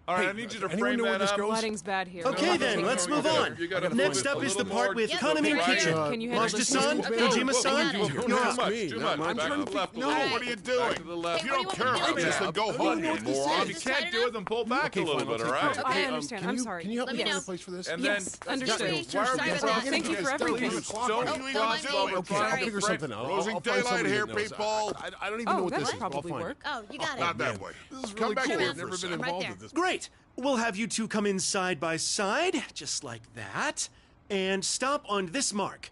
All right, I need you to frame that up. Lighting's bad here. Okay, then, let's move on. Next up is the part with Kaname Kitchen. Can you handle this? Majima-san, Kojima-san, you're up. Too much. Back to the left. No, what are you doing? Back to the left. If you don't care about this, then go home, you moron. If you can't do it, then pull back a little bit, all right? I understand. I'm sorry. Can you help me Yes. find a place for this? And Yes, then, understood. why are we Thank you for everything. so crossed while we're Okay, I'll trying to figure something out. Losing I'll find daylight somebody here, that knows. people. I don't even know what that this would is, but I'll probably find work. it. Oh, you got it. Not that way. This is Come really back cool. here I've for a never been second. involved there. with this. Great. We'll have you two come in side by side, just like that, and stop on this mark.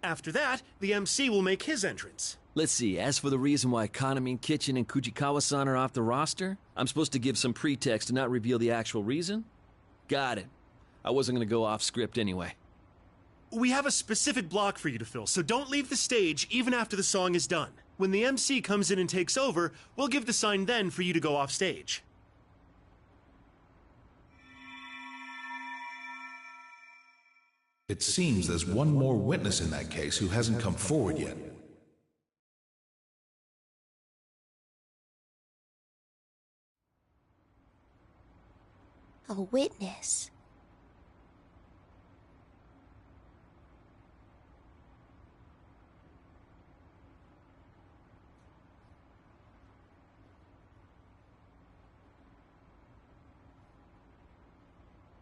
After that, the MC will make his entrance. Let's see, as for the reason why Kaname Kitchen and Kujikawa-san are off the roster, I'm supposed to give some pretext to not reveal the actual reason? Got it. I wasn't gonna go off script anyway. We have a specific block for you to fill, so don't leave the stage even after the song is done. When the MC comes in and takes over, we'll give the sign then for you to go off stage. It seems there's one more witness in that case who hasn't come forward yet. A witness.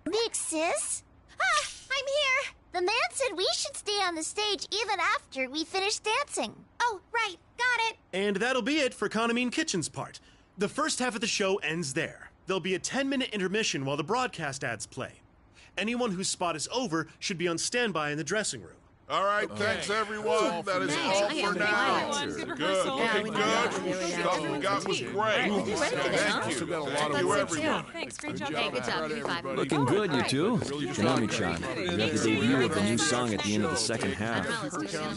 Big sis? I'm here! The man said we should stay on the stage even after we finish dancing. Oh, right. Got it. And that'll be it for Kaname Kitchen's part. The first half of the show ends there. There'll be a 10-minute intermission while the broadcast ads play. Anyone whose spot is over should be on standby in the dressing room. All right, thanks, everyone. That is all for now. Good Good. rehearsal. Looking good. Stuff we got was great. Thank you. Thank you, everyone. Thanks, great job. Hey, good job. Give me 5. Looking good, you two. Kaname-chan, you have the debut of the new song at the end of the second half.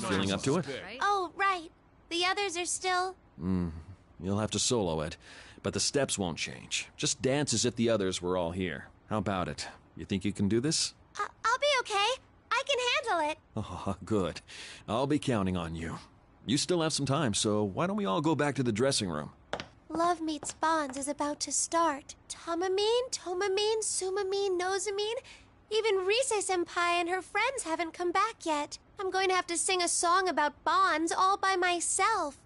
Feeling up to it? Oh, right. The others are still... You'll have to solo it, but the steps won't change. Just dance as if the others were all here. How about it? You think you can do this? I'll be okay. I can handle it. Oh, good. I'll be counting on you. You still have some time, so why don't we all go back to the dressing room? Love Meets Bonds is about to start. Tamamine, Tomamine, Sumamine, Nosamine. Even Rise-senpai and her friends haven't come back yet. I'm going to have to sing a song about bonds all by myself.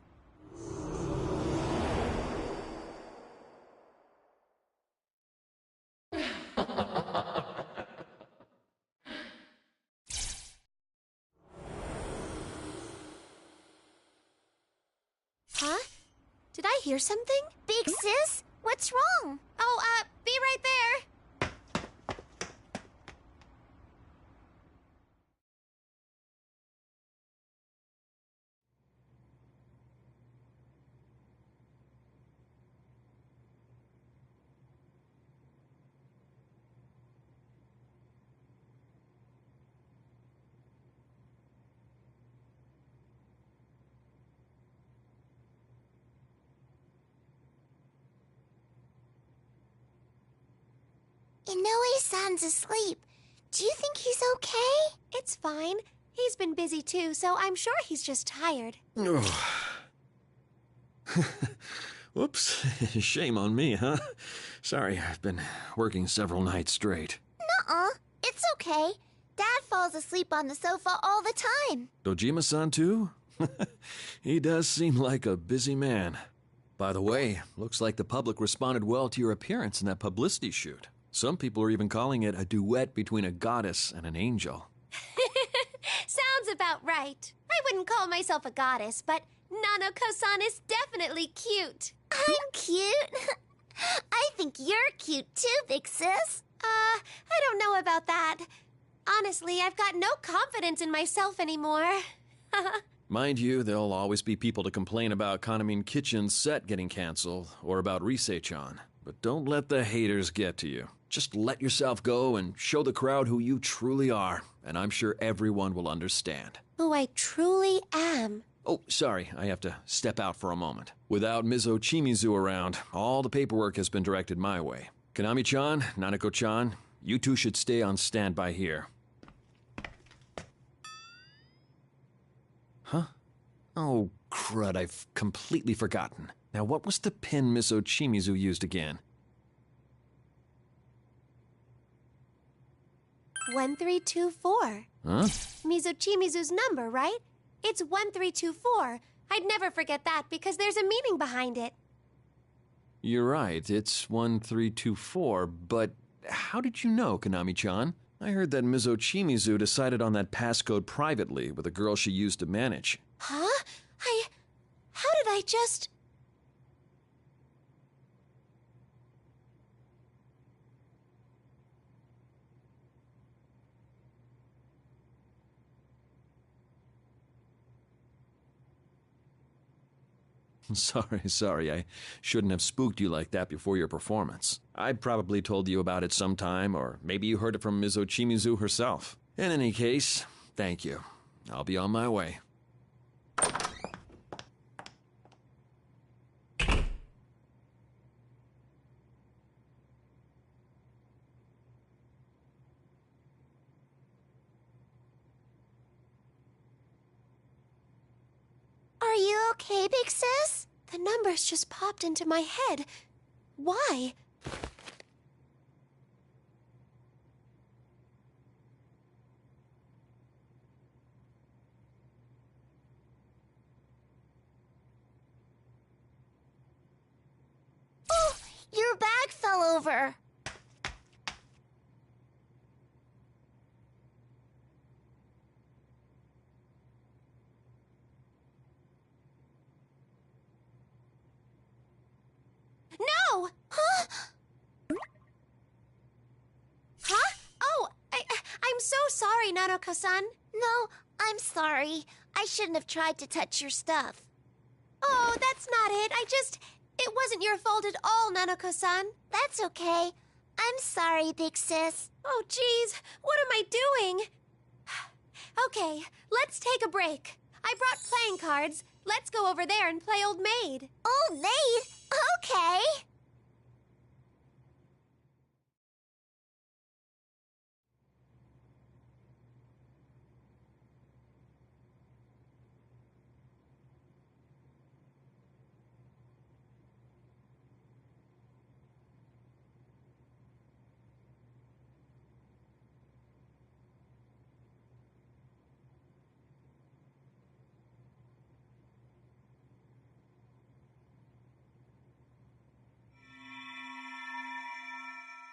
Huh? Did I hear something? Big sis? What's wrong? Oh, be right there. Inoue-san's asleep. Do you think he's okay? It's fine. He's been busy too, so I'm sure he's just tired. Whoops. Shame on me, huh? Sorry, I've been working several nights straight. Nuh-uh. It's okay. Dad falls asleep on the sofa all the time. Dojima-san too? He does seem like a busy man. By the way, looks like the public responded well to your appearance in that publicity shoot. Some people are even calling it a duet between a goddess and an angel. Sounds about right. I wouldn't call myself a goddess, but Nanako-san is definitely cute. I'm cute. I think you're cute too, big sis. I don't know about that. Honestly, I've got no confidence in myself anymore. Mind you, there'll always be people to complain about Kaname Kitchen's set getting canceled, or about Rise-chan. But don't let the haters get to you. Just let yourself go and show the crowd who you truly are, and I'm sure everyone will understand. Who I truly am. Oh, sorry, I have to step out for a moment. Without Ms. Ochimizu around, all the paperwork has been directed my way. Kaname-chan, Nanako-chan, you two should stay on standby here. Huh? Oh, crud, I've completely forgotten. Now, what was the pin Miss Ochimizu used again? 1324. Huh? Mizuchimizu's number, right? It's 1324. I'd never forget that because there's a meaning behind it. You're right, it's 1324, but how did you know, Konami-chan? I heard that Ms. Ochimizu decided on that passcode privately with a girl she used to manage. Huh? How did I just... Sorry, I shouldn't have spooked you like that before your performance. I probably told you about it sometime, or maybe you heard it from Ms. Ochimizu herself. In any case, thank you. I'll be on my way. Are you okay, big sis? The numbers just popped into my head. Why? Oh, your bag fell over. No! Huh? Huh? Oh, I'm so sorry, Nanako-san. No, I'm sorry. I shouldn't have tried to touch your stuff. Oh, that's not it. It wasn't your fault at all, Nanako-san. That's okay. I'm sorry, big sis. Oh, geez. What am I doing? Okay, let's take a break. I brought playing cards. Let's go over there and play Old Maid. Old Maid? Okay.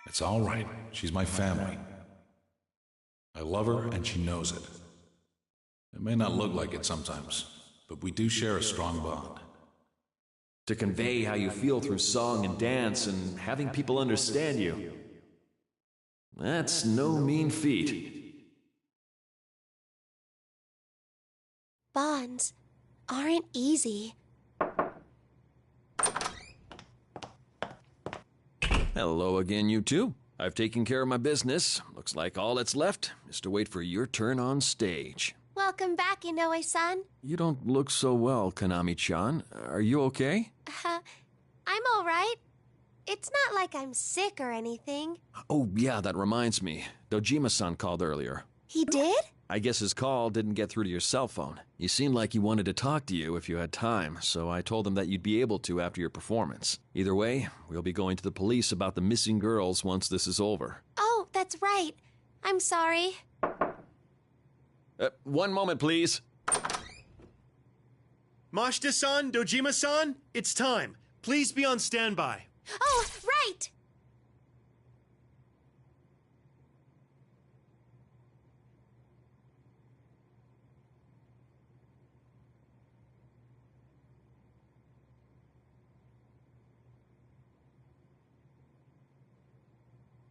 It's all right. She's my family. I love her, and she knows it. It may not look like it sometimes, but we do share a strong bond. To convey how you feel through song and dance and having people understand you. That's no mean feat. Bonds aren't easy. Hello again, you two. I've taken care of my business. Looks like all that's left is to wait for your turn on stage. Welcome back, Inoue-san. You don't look so well, Konami-chan. Are you okay? I'm all right. It's not like I'm sick or anything. Oh, yeah, that reminds me. Dojima-san called earlier. He did? I guess his call didn't get through to your cell phone. He seemed like he wanted to talk to you if you had time, so I told him that you'd be able to after your performance. Either way, we'll be going to the police about the missing girls once this is over. Oh, that's right. I'm sorry. One moment, please. Mashita-san, Dojima-san, it's time. Please be on standby. Oh, right!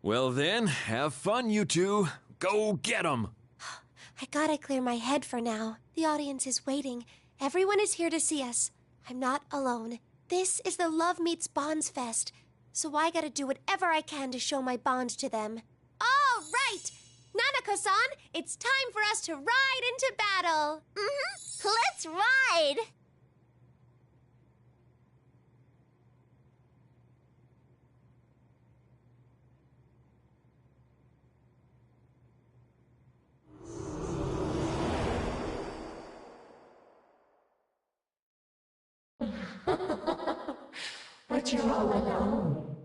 Well then, have fun, you two. Go get 'em! I gotta clear my head for now. The audience is waiting. Everyone is here to see us. I'm not alone. This is the Love Meets Bonds Fest, so I gotta do whatever I can to show my bond to them. All right! Nanako-san, it's time for us to ride into battle! Let's ride! you're all alone.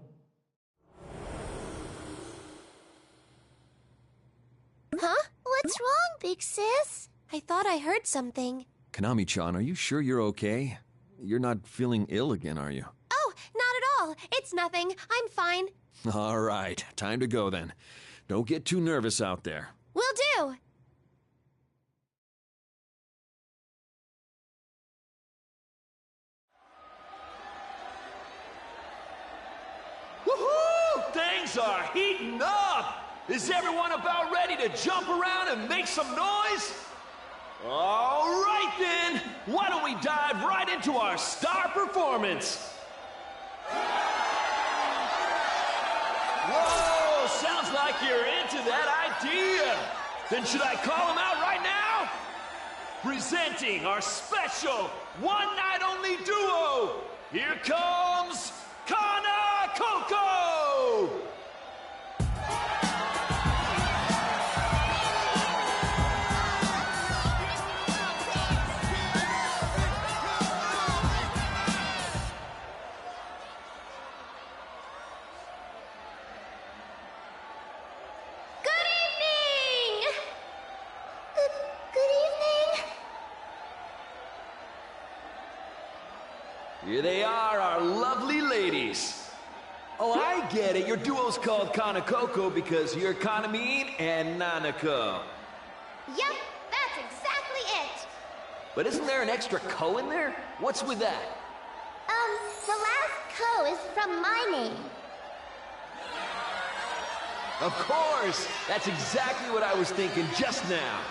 Huh? What's wrong, big sis? I thought I heard something. Konami-chan, are you sure you're okay? You're not feeling ill again, are you? Oh, not at all. It's nothing. I'm fine. All right, time to go then. Don't get too nervous out there. Will do. Woohoo! Things are heating up! Is everyone about ready to jump around and make some noise? All right then, why don't we dive right into our star performance? Whoa, sounds like you're into that idea. Then should I call them out right now? Presenting our special one-night-only duo, here comes Kana Coco! Here they are, our lovely ladies. Oh, I get it. Your duo's called Kana Coco because you're Kanamine and Nanako. Yep, that's exactly it. But isn't there an extra ko in there? What's with that? The last ko is from my name. Of course! That's exactly what I was thinking just now.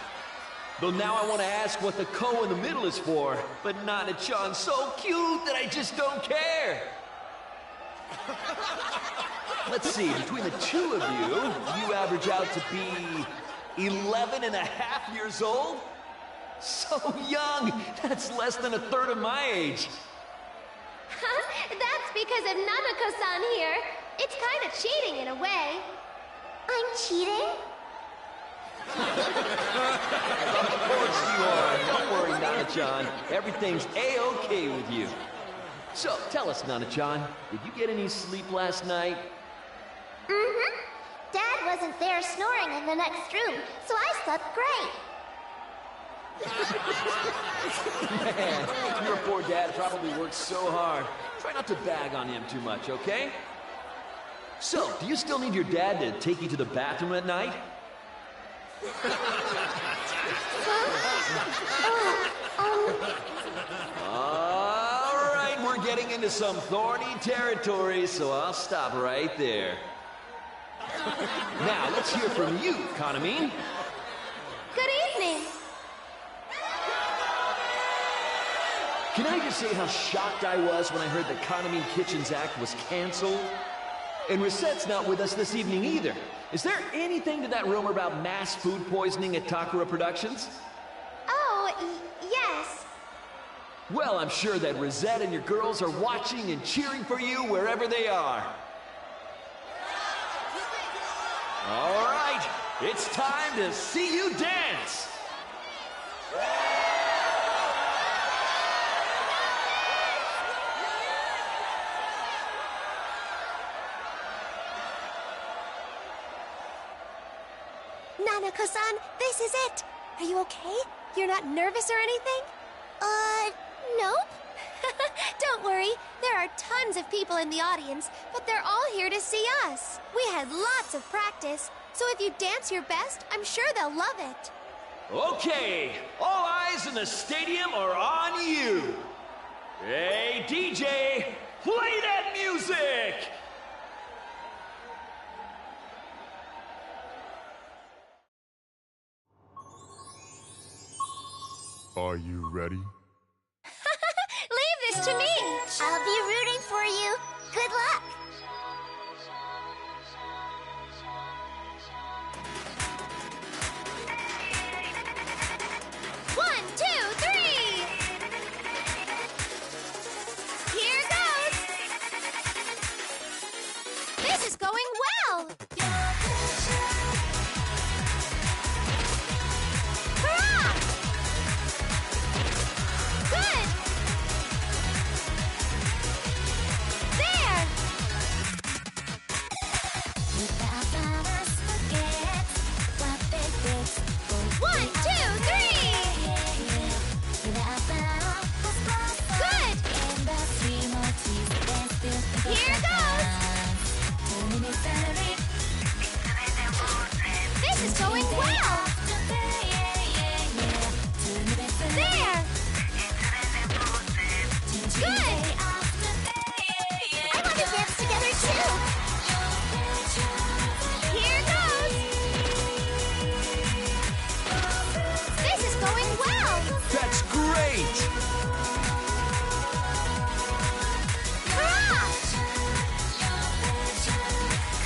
Though now I want to ask what the ko in the middle is for, but Nana-chan's so cute that I just don't care. Let's see, between the two of you average out to be 11 and a half years old? So young! That's less than a third of my age. That's because of Nanako-san here. It's kind of cheating in a way. I'm cheating? Of course you are. Don't worry, Nana-chan. Everything's A-okay with you. So, tell us, Nana-chan, did you get any sleep last night? Mm-hmm. Dad wasn't there snoring in the next room, so I slept great. Man, your poor dad probably worked so hard. Try not to bag on him too much, okay? So, do you still need your dad to take you to the bathroom at night? All right, we're getting into some thorny territory, so I'll stop right there. Now, let's hear from you, Kanamine. Good evening. Can I just say how shocked I was when I heard that Kanamine Kitchen's act was canceled? And Risette's not with us this evening either. Is there anything to that rumor about mass food poisoning at Takara Productions? Oh, yes. Well, I'm sure that Risette and your girls are watching and cheering for you wherever they are. All right, it's time to see you dance. Nanako-san, this is it. Are you okay? You're not nervous or anything? Nope. Don't worry. There are tons of people in the audience, but they're all here to see us. We had lots of practice, so if you dance your best, I'm sure they'll love it. Okay, all eyes in the stadium are on you. Hey, DJ, play that music! Are you ready? Leave this to me. I'll be rooting for you. Good luck. One, two, three. Here goes. This is going well. Hurrah! Good. great! Hurrah!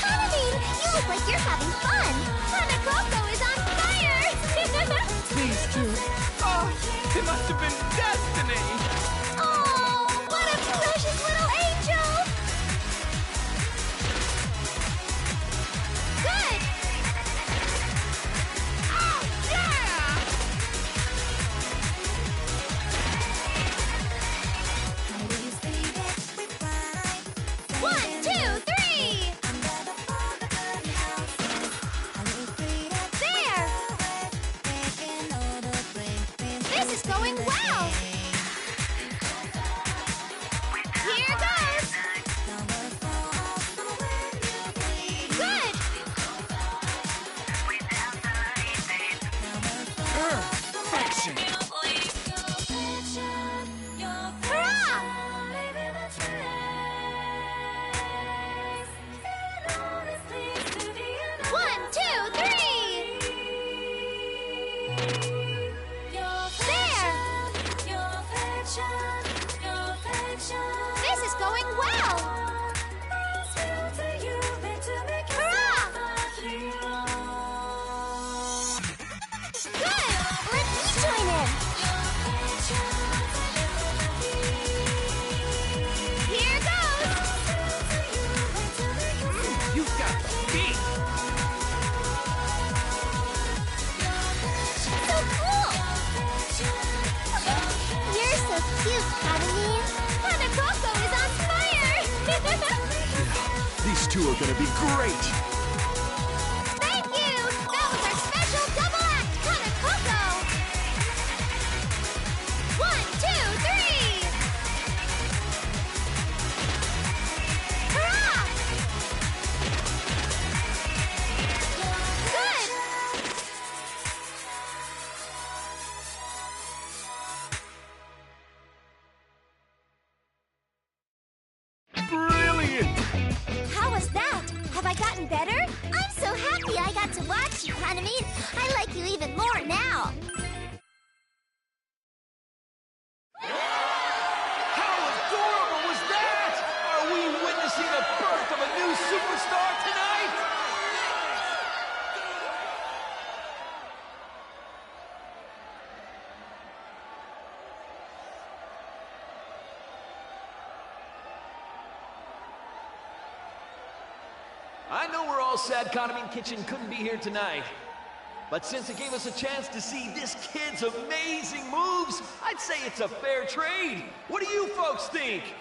Kanamine, you look like you're having fun. Hanakoko is on fire! These two. Oh, it must have been destiny! Oh, what a precious little angel! Good! Oh, yeah! 1, 2, 3! There! This is going well! Here goes! Good! Perfection! Hurrah! 1, 2, 3! There! This is going well! Hurrah! Good! Let me join in! Here goes! You've got beat! So cool! You're so cute, Kanamine. Hanakoko is on fire! These two are gonna be great! Thank you! That was our special double act, Kanakoko! 1, 2, 3! Hurrah! Good! Brilliant! How was that? Have I gotten better? I'm so happy I got to watch you, Kanamine. I like you even more now. How adorable was that? Are we witnessing the birth of a new superstar tonight? I know we're all sad Kanamine Kitchen couldn't be here tonight. But since it gave us a chance to see this kid's amazing moves, I'd say it's a fair trade. What do you folks think?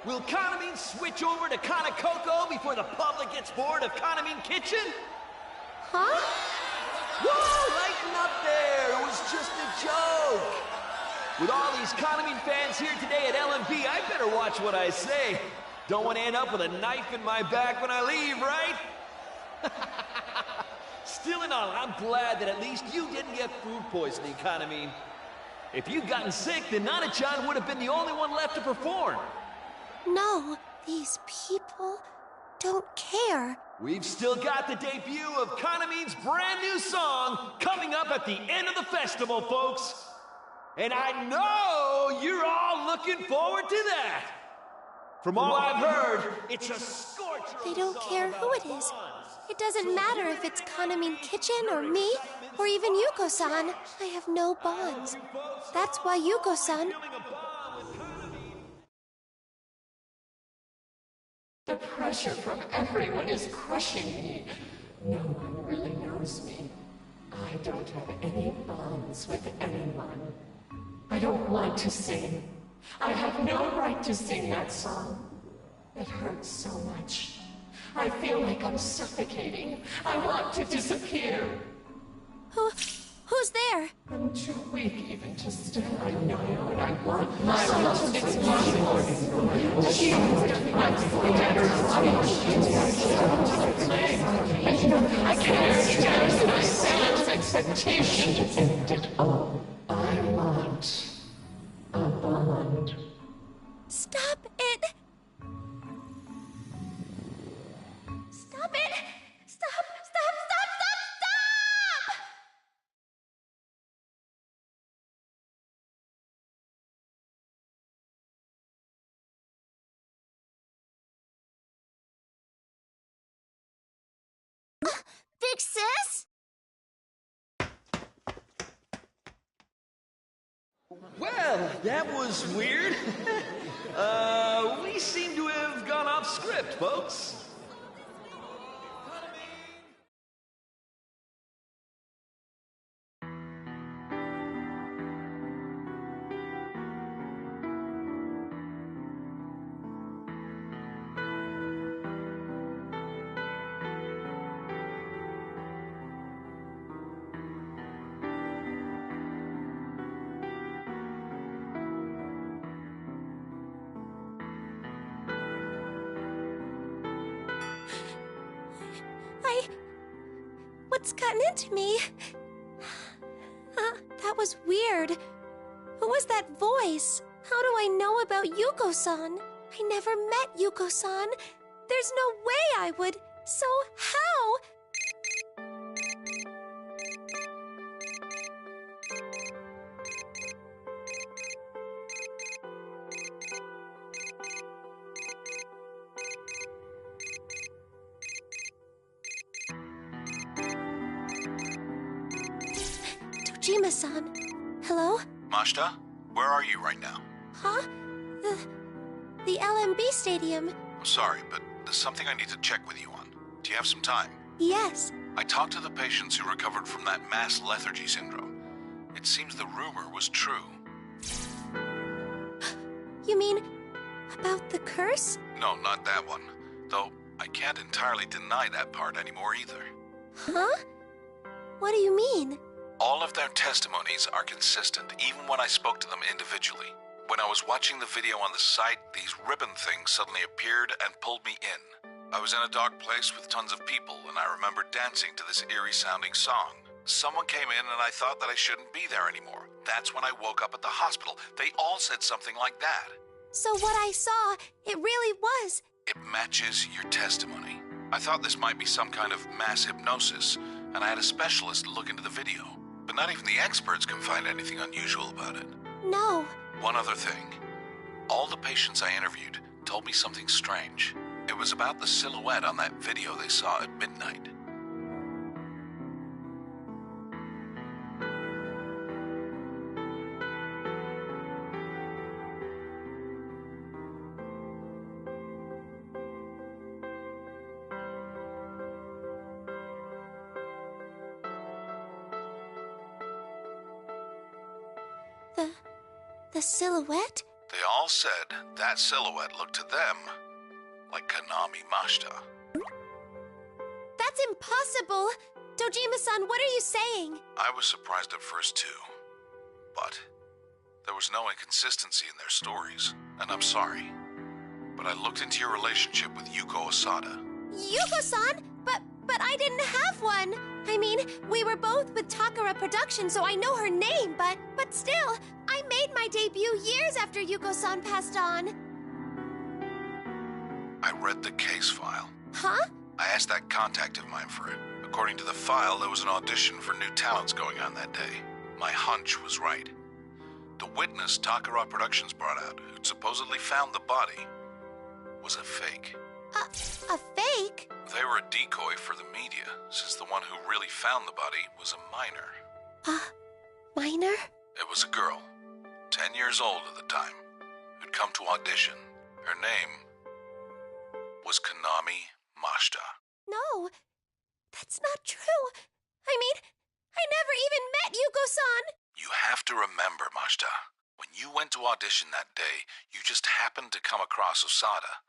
Will Kanamine switch over to Kanakoko before the public gets bored of Kanamine Kitchen? Huh? Whoa, lighten up there. It was just a joke. With all these Kanamine fans here today at LMP, I better watch what I say. Don't want to end up with a knife in my back when I leave, right? Still in all, I'm glad that at least you didn't get food poisoning, Kanamine. If you'd gotten sick, then Nana-chan would have been the only one left to perform. No, these people don't care. We've still got the debut of Kanamine's brand new song coming up at the end of the festival, folks. And I know you're all looking forward to that. From all I've heard, it's a scorcher. They don't care who it is. It doesn't matter if it's Kanamine Kitchen or me, or even Yuko-san. I have no bonds. That's why Yuko-san... The pressure from everyone is crushing me. No one really knows me. I don't have any bonds with anyone. I don't want to sing. I have no right to sing that song. It hurts so much. I feel like I'm suffocating. I want to disappear. Who's there? I'm too weak even to stand. I know what I want. My love is possible. She I can't stand my son's expectation to end it all. I want a bond. Stop it! Stop it! Stop! Stop! Stop! Big Sis? Well, that was weird. We seem to have gone off script, folks. What's gotten into me? That was weird. Who was that voice? How do I know about Yuko-san? I never met Yuko-san. There's no way I would. So how? Dojima-san. Hello? Mashita, where are you right now? Huh? The LMB Stadium. I'm sorry, but there's something I need to check with you on. Do you have some time? Yes. I talked to the patients who recovered from that mass lethargy syndrome. It seems the rumor was true. You mean about the curse? No, not that one. Though I can't entirely deny that part anymore either. Huh? What do you mean? All of their testimonies are consistent, even when I spoke to them individually. When I was watching the video on the site, these ribbon things suddenly appeared and pulled me in. I was in a dark place with tons of people, and I remember dancing to this eerie-sounding song. Someone came in and I thought that I shouldn't be there anymore. That's when I woke up at the hospital. They all said something like that. So what I saw, it really was. It matches your testimony. I thought this might be some kind of mass hypnosis, and I had a specialist look into the video. But not even the experts can find anything unusual about it. No. One other thing. All the patients I interviewed told me something strange. It was about the silhouette on that video they saw at midnight. The silhouette? They all said that silhouette looked to them like Kanami Mashita. That's impossible! Dojima-san, what are you saying? I was surprised at first too, but there was no inconsistency in their stories, and I'm sorry. But I looked into your relationship with Yuko Osada. Yuko-san? But I didn't have one! I mean, we were both with Takara Productions, so I know her name, but still, I made my debut years after Yuko-san passed on. I read the case file. Huh? I asked that contact of mine for it. According to the file, there was an audition for new talents going on that day. My hunch was right. The witness Takara Productions brought out, who'd supposedly found the body, was a fake. A fake? They were a decoy for the media, since the one who really found the body was a minor. Minor? It was a girl, 10 years old at the time, who'd come to audition. Her name was Kanami Mashita. No, that's not true. I mean, I never even met Yuko-san. You have to remember, Mashita, when you went to audition that day, you just happened to come across Osada,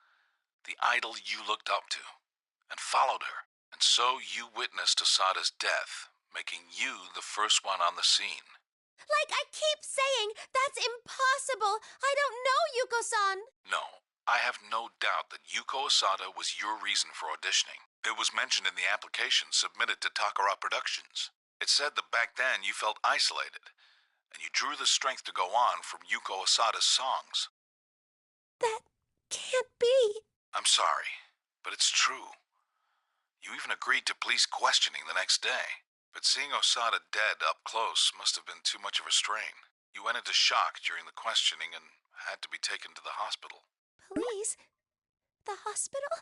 the idol you looked up to, and followed her. And so you witnessed Osada's death, making you the first one on the scene. Like I keep saying, that's impossible. I don't know Yuko-san. No, I have no doubt that Yuko Osada was your reason for auditioning. It was mentioned in the application submitted to Takara Productions. It said that back then you felt isolated, and you drew the strength to go on from Yuko Osada's songs. That can't be. I'm sorry, but it's true. You even agreed to police questioning the next day. But seeing Osada dead up close must have been too much of a strain. You went into shock during the questioning and had to be taken to the hospital. Police? The hospital?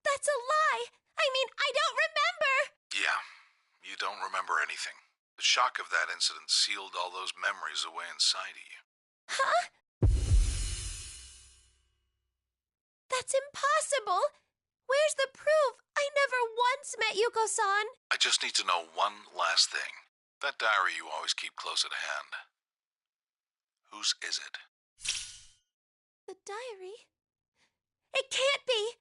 That's a lie. I mean, I don't remember. Yeah, you don't remember anything. The shock of that incident sealed all those memories away inside of you. Huh? That's impossible. Where's the proof? I never once met Yuko-san. I just need to know one last thing. That diary you always keep close at hand. Whose is it? The diary? It can't be.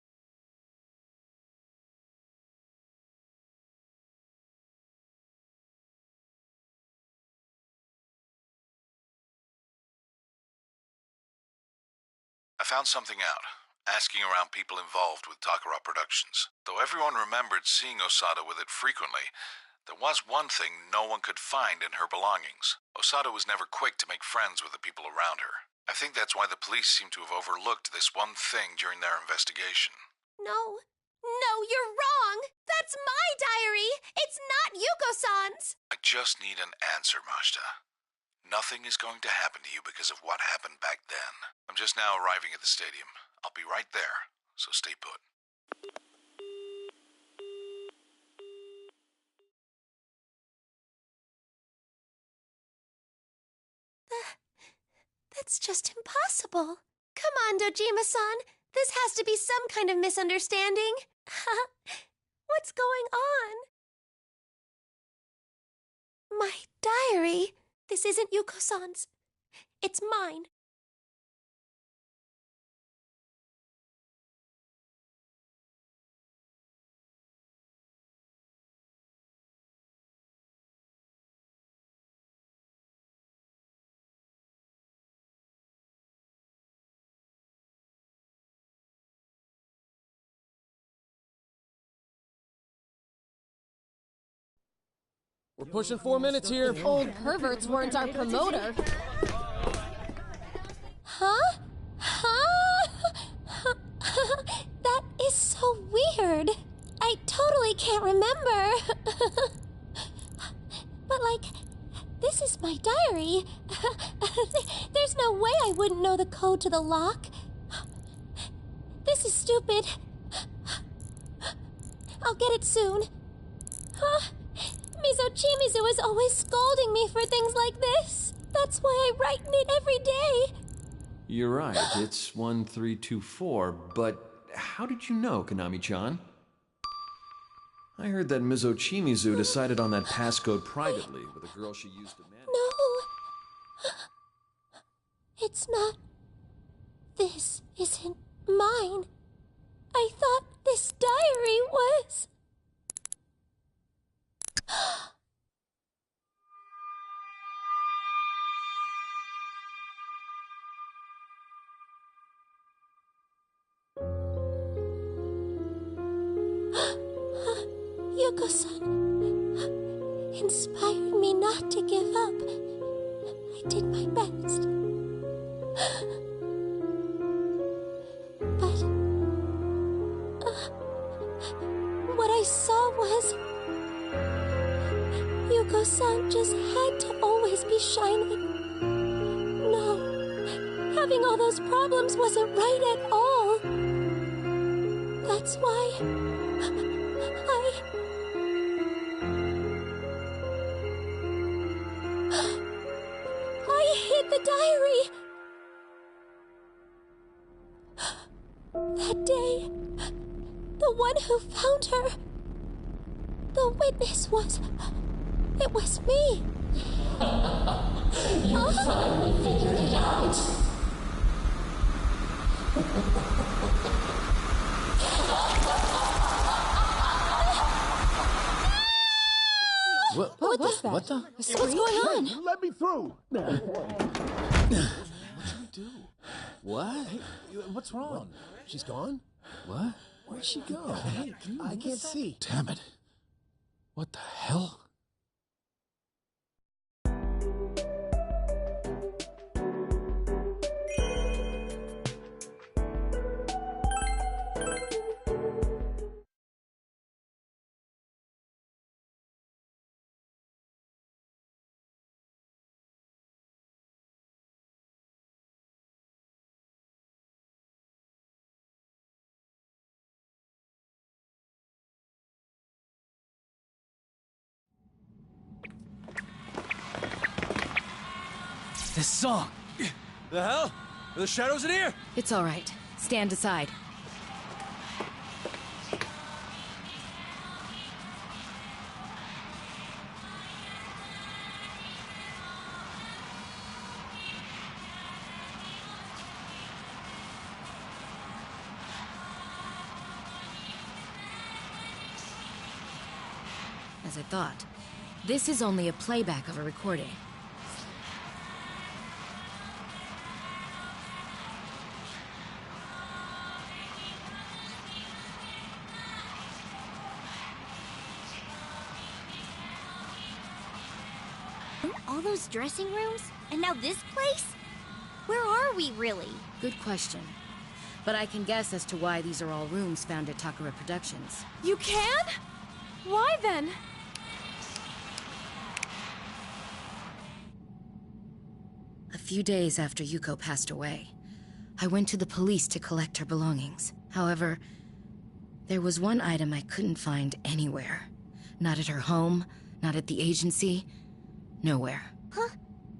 I found something out, asking around people involved with Takara Productions. Though everyone remembered seeing Osada with it frequently, there was one thing no one could find in her belongings. Osada was never quick to make friends with the people around her. I think that's why the police seem to have overlooked this one thing during their investigation. No. No, you're wrong. That's my diary. It's not Yuko-san's. I just need an answer, Majda. Nothing is going to happen to you because of what happened back then. I'm just now arriving at the stadium. I'll be right there, so stay put. That's just impossible. Come on, Dojima-san. This has to be some kind of misunderstanding. What's going on? My diary. This isn't Yuko-san's. It's mine. We're pushing 4 minutes here. Old perverts weren't our promoter. Huh? Huh? That is so weird. I totally can't remember. But, like, this is my diary. There's no way I wouldn't know the code to the lock. This is stupid. I'll get it soon. Mizochimizu is always scolding me for things like this. That's why I write in it every day. You're right, it's 1324, but how did you know, Konami-chan? I heard that Mizochimizu decided on that passcode privately with a girl she used to manage. No. It's not. This isn't mine. I thought this diary was. Yuko-san inspired me not to give up. I did my best. But what I saw was Yuko-san just had to always be shining. No, having all those problems wasn't right at all. That's why I hid the diary. That day, the one who found her, the witness was... It was me. You finally figured it out. What was that? What the? What's going on? Let me through. What did we do? What? Hey, what's wrong? She's gone? What? Where'd she go? Hey, I can't see. Damn it. What the hell? This song! The hell? Are the shadows in here? It's all right. Stand aside. As I thought, this is only a playback of a recording. All those dressing rooms? And now this place? Where are we, really? Good question. But I can guess as to why these are all rooms found at Takara Productions. You can? Why then? A few days after Yuko passed away, I went to the police to collect her belongings. However, there was one item I couldn't find anywhere. Not at her home, not at the agency, nowhere. Huh?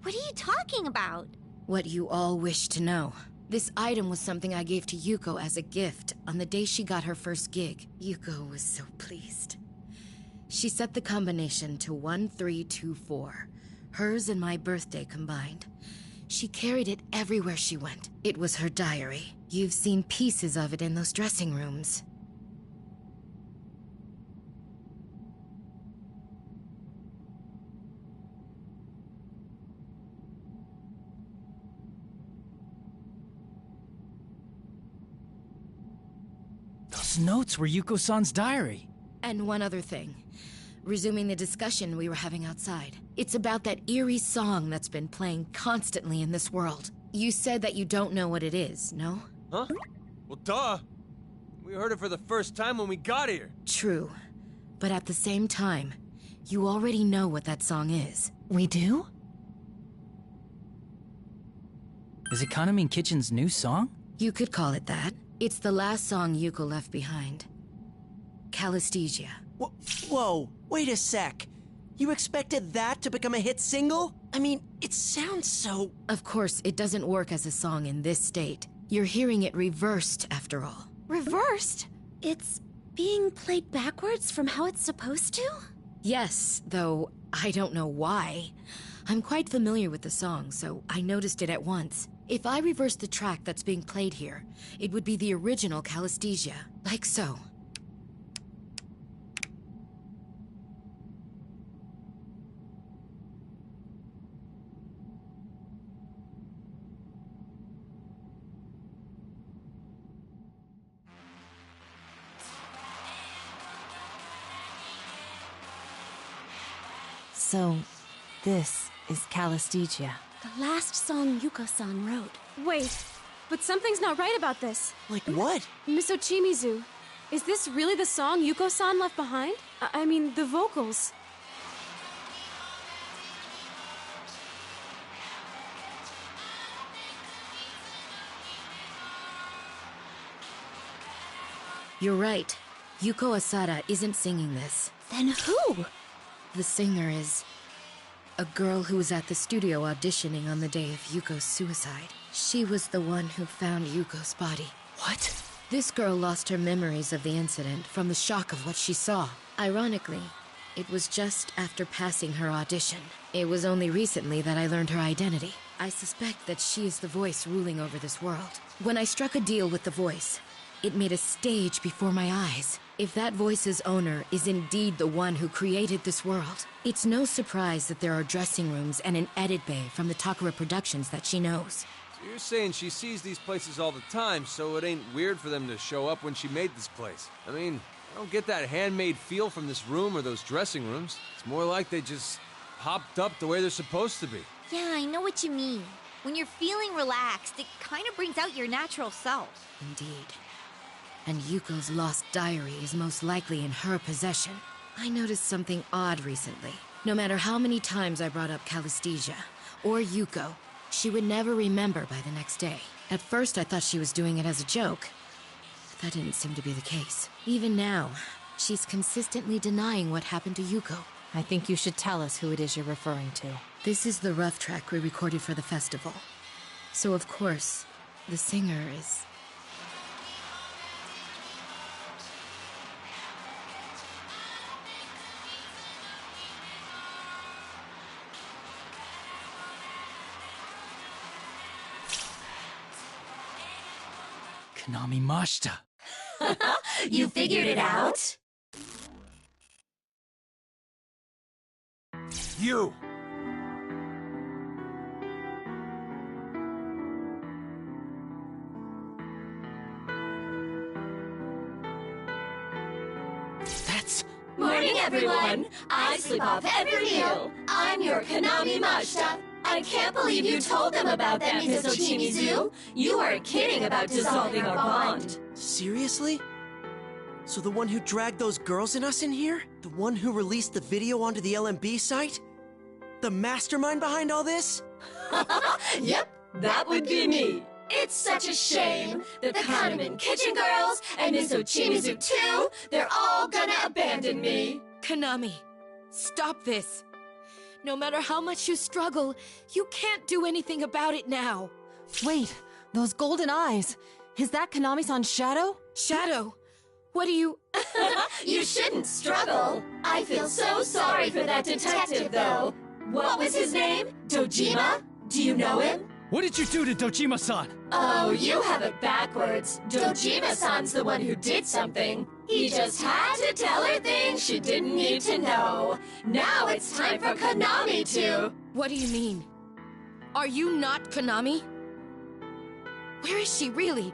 What are you talking about? What you all wish to know. This item was something I gave to Yuko as a gift on the day she got her first gig. Yuko was so pleased. She set the combination to 1324, hers and my birthday combined. She carried it everywhere she went. It was her diary. You've seen pieces of it in those dressing rooms. Those notes were Yuko-san's diary. And one other thing. Resuming the discussion we were having outside. It's about that eerie song that's been playing constantly in this world. You said that you don't know what it is, no? Huh? Well, duh. We heard it for the first time when we got here. True. But at the same time, you already know what that song is. We do? Is it Kaname Kitchen's new song? You could call it that. It's the last song Yuko left behind. Calisthesia. Whoa, wait a sec. You expected that to become a hit single? I mean, it sounds so... Of course, it doesn't work as a song in this state. You're hearing it reversed, after all. Reversed? It's being played backwards from how it's supposed to? Yes, though I don't know why. I'm quite familiar with the song, so I noticed it at once. If I reverse the track that's being played here, it would be the original Calisthesia, like so. So, this is Calisthesia. The last song Yuko-san wrote. Wait, but something's not right about this. Like what? Miss Ochimizu, is this really the song Yuko-san left behind? I mean, the vocals. You're right. Yuko Asada isn't singing this. Then who? The singer is... a girl who was at the studio auditioning on the day of Yuko's suicide. She was the one who found Yuko's body. What? This girl lost her memories of the incident from the shock of what she saw. Ironically, it was just after passing her audition. It was only recently that I learned her identity. I suspect that she is the voice ruling over this world. When I struck a deal with the voice, it made a stage before my eyes. If that voice's owner is indeed the one who created this world, it's no surprise that there are dressing rooms and an edit bay from the Takara Productions that she knows. So you're saying she sees these places all the time, so it ain't weird for them to show up when she made this place. I mean, I don't get that handmade feel from this room or those dressing rooms. It's more like they just popped up the way they're supposed to be. Yeah, I know what you mean. When you're feeling relaxed, it kind of brings out your natural self. Indeed. And Yuko's lost diary is most likely in her possession. I noticed something odd recently. No matter how many times I brought up Calisthesia or Yuko, she would never remember by the next day. At first, I thought she was doing it as a joke, but that didn't seem to be the case. Even now, she's consistently denying what happened to Yuko. I think you should tell us who it is you're referring to. This is the rough track we recorded for the festival. So of course, the singer is... Konami Mashita. You figured it out? You! That's... Morning, everyone! I sleep off every meal. I'm your Konami Mashita. I can't believe you told them about that, Miss Ochimizu. You weren't kidding about dissolving our bond. Seriously? So the one who dragged those girls and us in here? The one who released the video onto the LMB site? The mastermind behind all this? Yep, that would be me. It's such a shame. The Kahneman Kitchen Girls and Miss Ochimizu too, they're all gonna abandon me. Konami, stop this. No matter how much you struggle, you can't do anything about it now. Wait, those golden eyes. Is that Konami-san's shadow? Shadow? What do you... You shouldn't struggle. I feel so sorry for that detective, though. What was his name? Dojima? Do you know him? What did you do to Dojima-san? Oh, you have it backwards. Dojima-san's the one who did something. He just had to tell her things she didn't need to know. Now it's time for Konami to... What do you mean? Are you not Konami? Where is she really?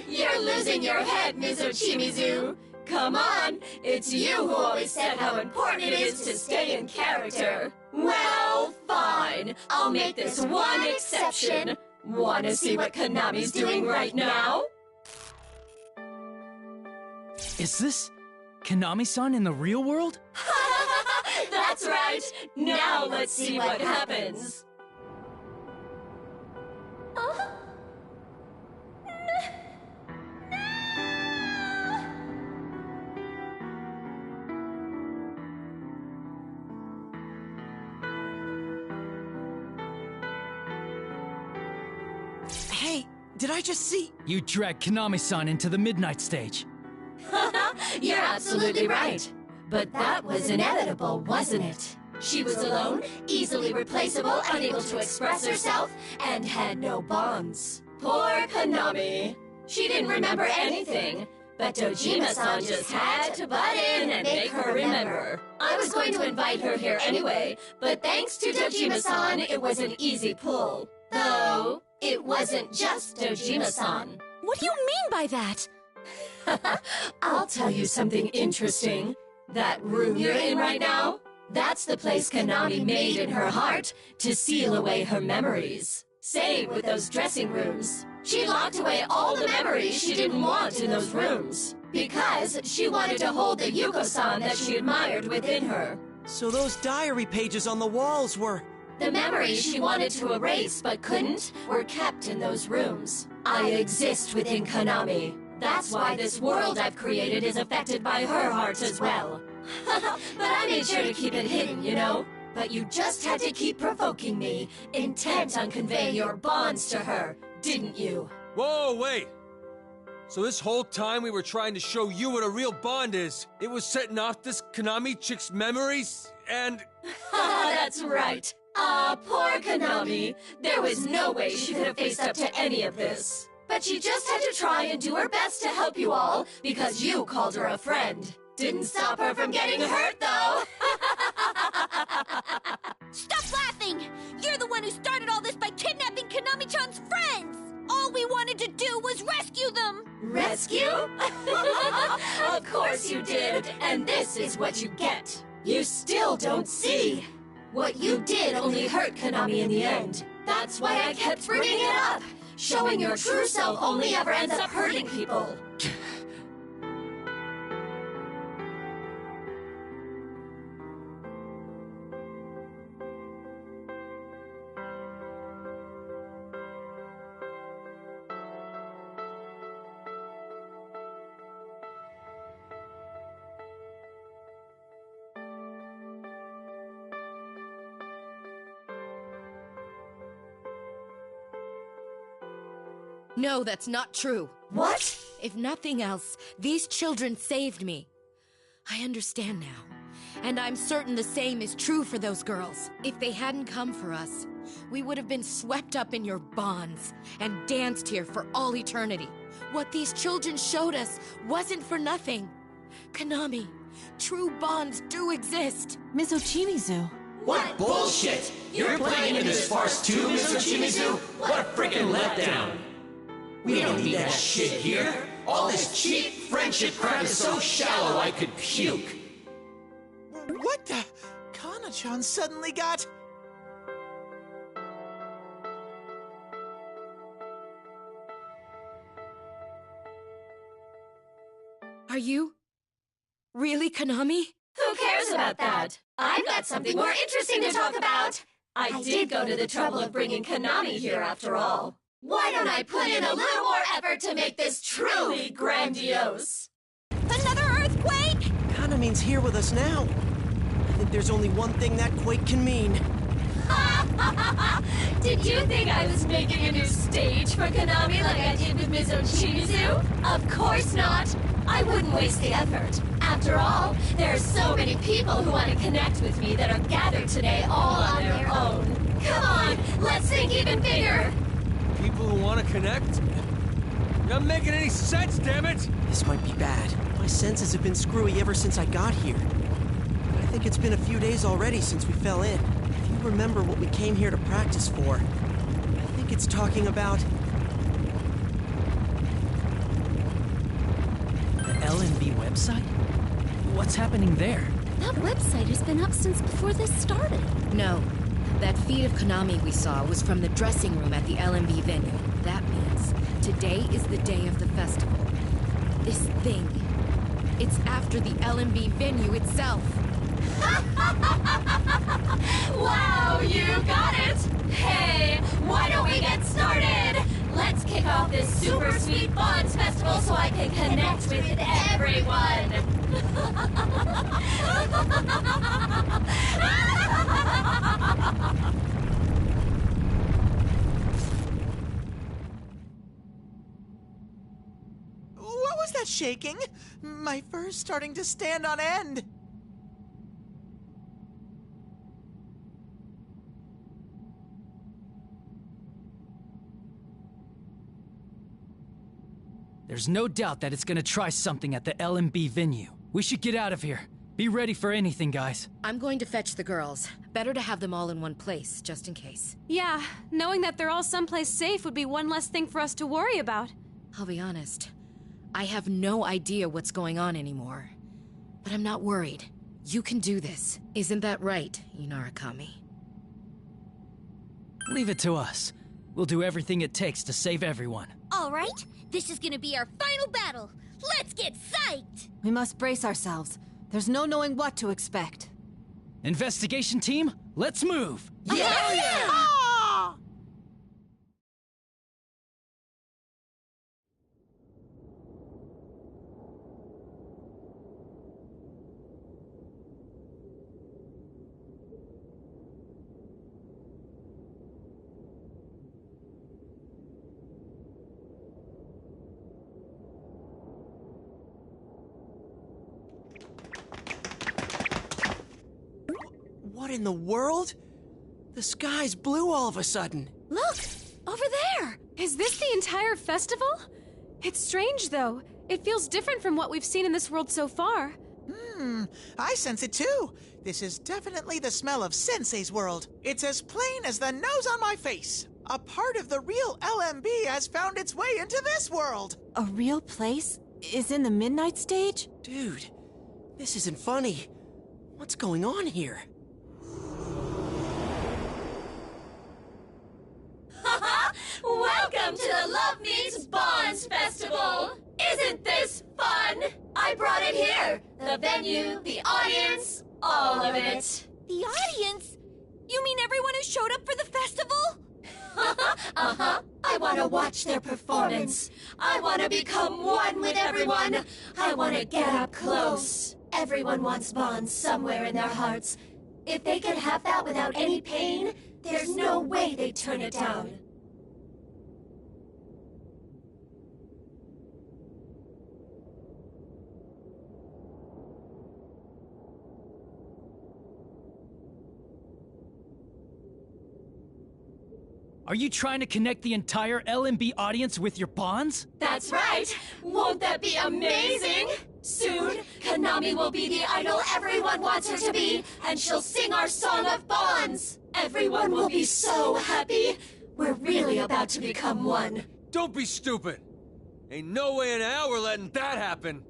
You're losing your head, Miss Ochimizu. Come on, it's you who always said how important it is to stay in character. Well, fine. I'll make this one exception. Wanna see what Konami's doing right now? Is this Konami-san in the real world? That's right. Now let's see what happens. Hey, did I just see... You dragged Konami-san into the midnight stage. You're absolutely right. But that was inevitable, wasn't it? She was alone, easily replaceable, unable to express herself, and had no bonds. Poor Konami. She didn't remember anything, but Dojima-san just had to butt in and make her remember. I was going to invite her here anyway, but thanks to Dojima-san, it was an easy pull. Though, it wasn't just Dojima-san. What do you mean by that? I'll tell you something interesting. That room you're in right now, that's the place Konami made in her heart to seal away her memories. Same with those dressing rooms. She locked away all the memories she didn't want in those rooms, because she wanted to hold the Yuko-san that she admired within her. So those diary pages on the walls were... The memories she wanted to erase but couldn't were kept in those rooms. I exist within Konami. That's why this world I've created is affected by her heart as well. But I made sure to keep it hidden, you know? But you just had to keep provoking me, intent on conveying your bonds to her, didn't you? Whoa, wait! So this whole time we were trying to show you what a real bond is, it was setting off this Konami chick's memories, and... That's right. Poor Konami. There was no way she could have faced up to any of this. But she just had to try and do her best to help you all, because you called her a friend. Didn't stop her from getting hurt, though. Stop laughing! You're the one who started all this by kidnapping Konami-chan's friends! All we wanted to do was rescue them! Rescue? Of course you did, and this is what you get. You still don't see. What you did only hurt Konami in the end. That's why I kept bringing it up. Showing your true self only ever ends up hurting people. No, that's not true. What? If nothing else, these children saved me. I understand now. And I'm certain the same is true for those girls. If they hadn't come for us, we would have been swept up in your bonds and danced here for all eternity. What these children showed us wasn't for nothing. Konami, true bonds do exist. Miss Ochimizu. What bullshit! You're playing in this farce too, Miss Ochimizu? What a freaking letdown! We don't need that shit here. All this cheap friendship crap is so shallow I could puke. What the? Kana-chan suddenly got... Are you really Konami? Who cares about that? I've got something more interesting to talk about. I did go to the trouble of bringing Konami here after all. Why don't I put in a little more effort to make this truly grandiose? Another earthquake? Kanami's here with us now. I think there's only one thing that quake can mean. Did you think I was making a new stage for Konami like I did with Miss Ochimizu? Of course not. I wouldn't waste the effort. After all, there are so many people who want to connect with me that are gathered today all on their own. Come on, let's think even bigger. People who want to connect? You're not making any sense, damn it! This might be bad. My senses have been screwy ever since I got here. But I think it's been a few days already since we fell in. If you remember what we came here to practice for, I think it's talking about... The LMB website? What's happening there? That website has been up since before this started. No. That feed of Konami we saw was from the dressing room at the LMB venue. That means today is the day of the festival. This thing, it's after the LMB venue itself. Wow, you got it! Hey, why don't we get started? Let's kick off this super sweet Bonds Festival so I can connect with everyone! What was that shaking? My fur's starting to stand on end. There's no doubt that it's gonna try something at the LMB venue. We should get out of here. Be ready for anything, guys. I'm going to fetch the girls. Better to have them all in one place, just in case. Yeah, knowing that they're all someplace safe would be one less thing for us to worry about. I'll be honest. I have no idea what's going on anymore. But I'm not worried. You can do this. Isn't that right, Inarakami? Leave it to us. We'll do everything it takes to save everyone. All right, this is gonna be our final battle. Let's get psyched! We must brace ourselves. There's no knowing what to expect. Investigation team, let's move! Yeah! What in the world? The sky's blue all of a sudden. Look! Over there! Is this the entire festival? It's strange, though. It feels different from what we've seen in this world so far. I sense it too. This is definitely the smell of Sensei's world. It's as plain as the nose on my face. A part of the real LMB has found its way into this world. A real place is in the midnight stage? Dude, this isn't funny. What's going on here? Welcome to the Love Meets Bonds Festival! Isn't this fun? I brought it here. The venue, the audience, all of it. The audience? You mean everyone who showed up for the festival? Uh-huh. I want to watch their performance. I want to become one with everyone. I want to get up close. Everyone wants bonds somewhere in their hearts. If they could have that without any pain, there's no way they'd turn it down. Are you trying to connect the entire LMB audience with your bonds? That's right! Won't that be amazing? Soon, Konami will be the idol everyone wants her to be, and she'll sing our song of bonds! Everyone will be so happy! We're really about to become one. Don't be stupid! Ain't no way in hell we're letting that happen!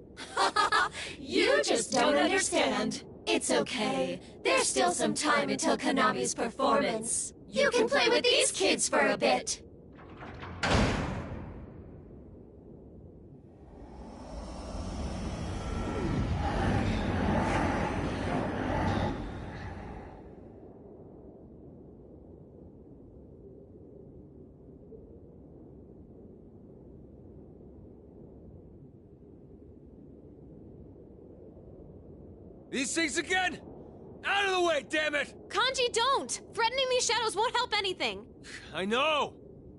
You just don't understand. It's okay. There's still some time until Konami's performance. You can play with these kids for a bit. These things again? Out of the way, damn it! Kanji, don't! Threatening these shadows won't help anything. I know!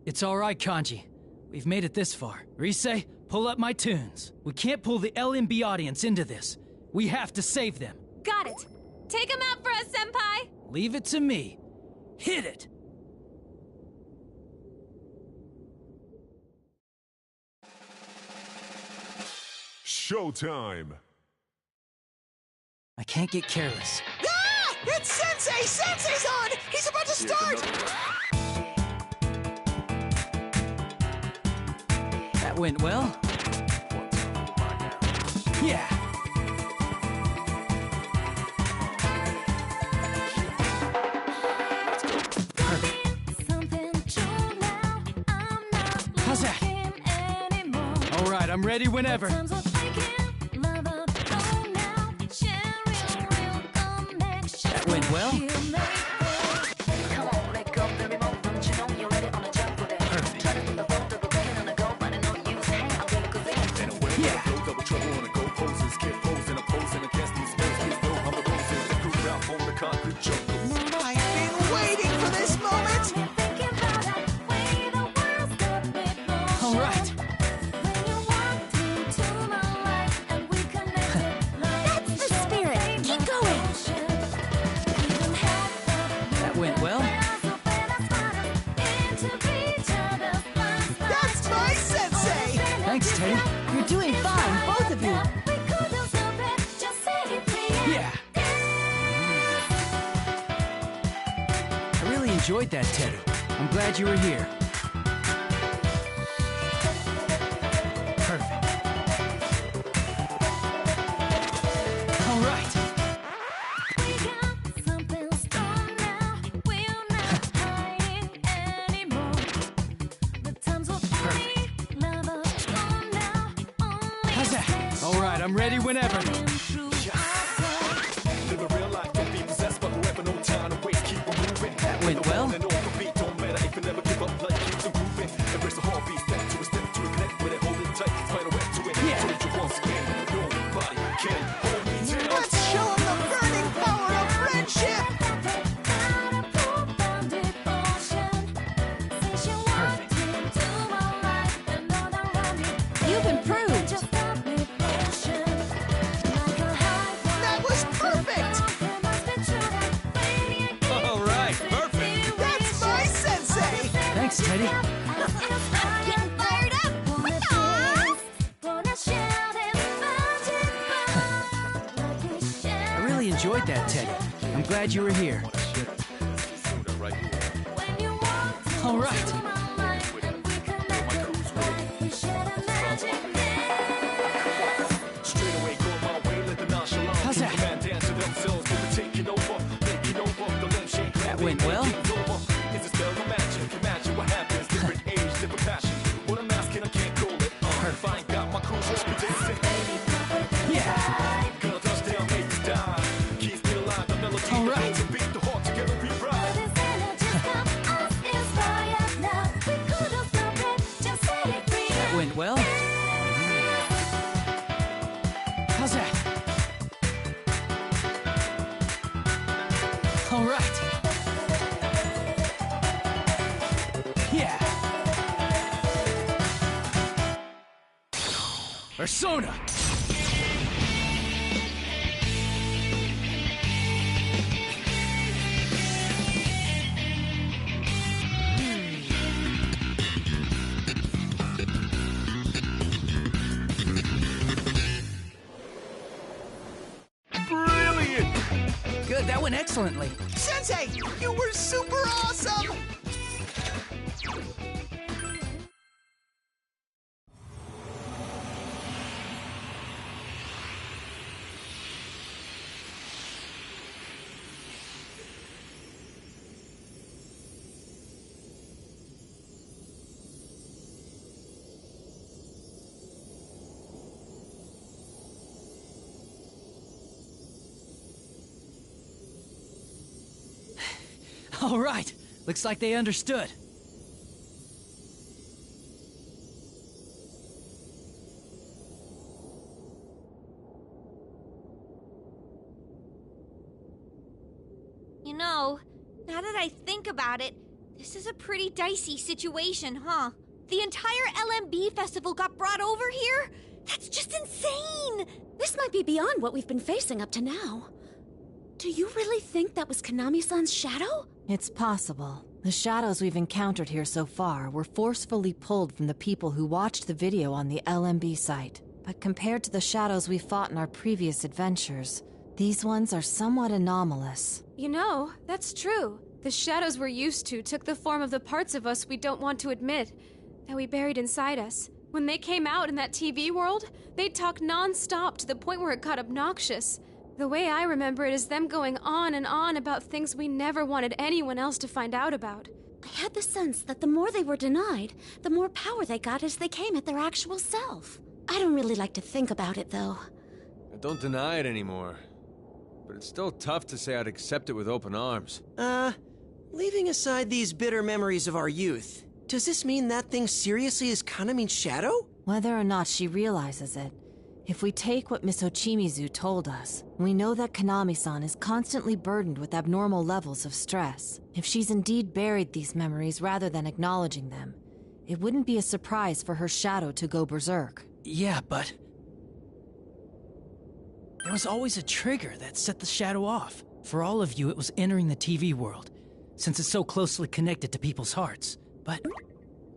It's all right, Kanji. We've made it this far. Rise, pull up my tunes. We can't pull the LMB audience into this. We have to save them. Got it. Take them out for us, Senpai! Leave it to me. Hit it! Showtime! I can't get careless. Ah! It's Sensei! Sensei's on! He's about to start! That went well. Yeah. How's that? All right, I'm ready whenever. That went well. Yeah. I've been waiting for this moment! All right. That's the spirit! Keep going! That went well. That's my Sensei! Thanks, Teddy. You're doing fine, both of you. Yeah. I really enjoyed that, Teddy. I'm glad you were here. Perfect. All right. How's that? All right, I'm ready whenever. That went well. Let's show him the burning power of friendship! You've improved. That was perfect! All right, perfect! That's my Sensei! Thanks, Teddy. Getting fired up! I really enjoyed that, Teddy. I'm glad you were here. All right. How's that? That went well. Yeah. All right. That went well. How's that? All right. Yeah. Persona. excellently. Sensei, you were super awesome! All right. Looks like they understood. You know, now that I think about it, this is a pretty dicey situation, huh? The entire LMB festival got brought over here? That's just insane! This might be beyond what we've been facing up to now. Do you really think that was Konami-san's shadow? It's possible. The shadows we've encountered here so far were forcefully pulled from the people who watched the video on the LMB site. But compared to the shadows we fought in our previous adventures, these ones are somewhat anomalous. You know, that's true. The shadows we're used to took the form of the parts of us we don't want to admit, that we buried inside us. When they came out in that TV world, they'd talk non-stop to the point where it got obnoxious. The way I remember it is them going on and on about things we never wanted anyone else to find out about. I had the sense that the more they were denied, the more power they got as they came at their actual self. I don't really like to think about it, though. I don't deny it anymore. But it's still tough to say I'd accept it with open arms. Leaving aside these bitter memories of our youth, does this mean that thing seriously is Kanami's shadow? Whether or not she realizes it, if we take what Miss Ochimizu told us, we know that Konami-san is constantly burdened with abnormal levels of stress. If she's indeed buried these memories rather than acknowledging them, it wouldn't be a surprise for her shadow to go berserk. Yeah, but there was always a trigger that set the shadow off. For all of you, it was entering the TV world, since it's so closely connected to people's hearts. But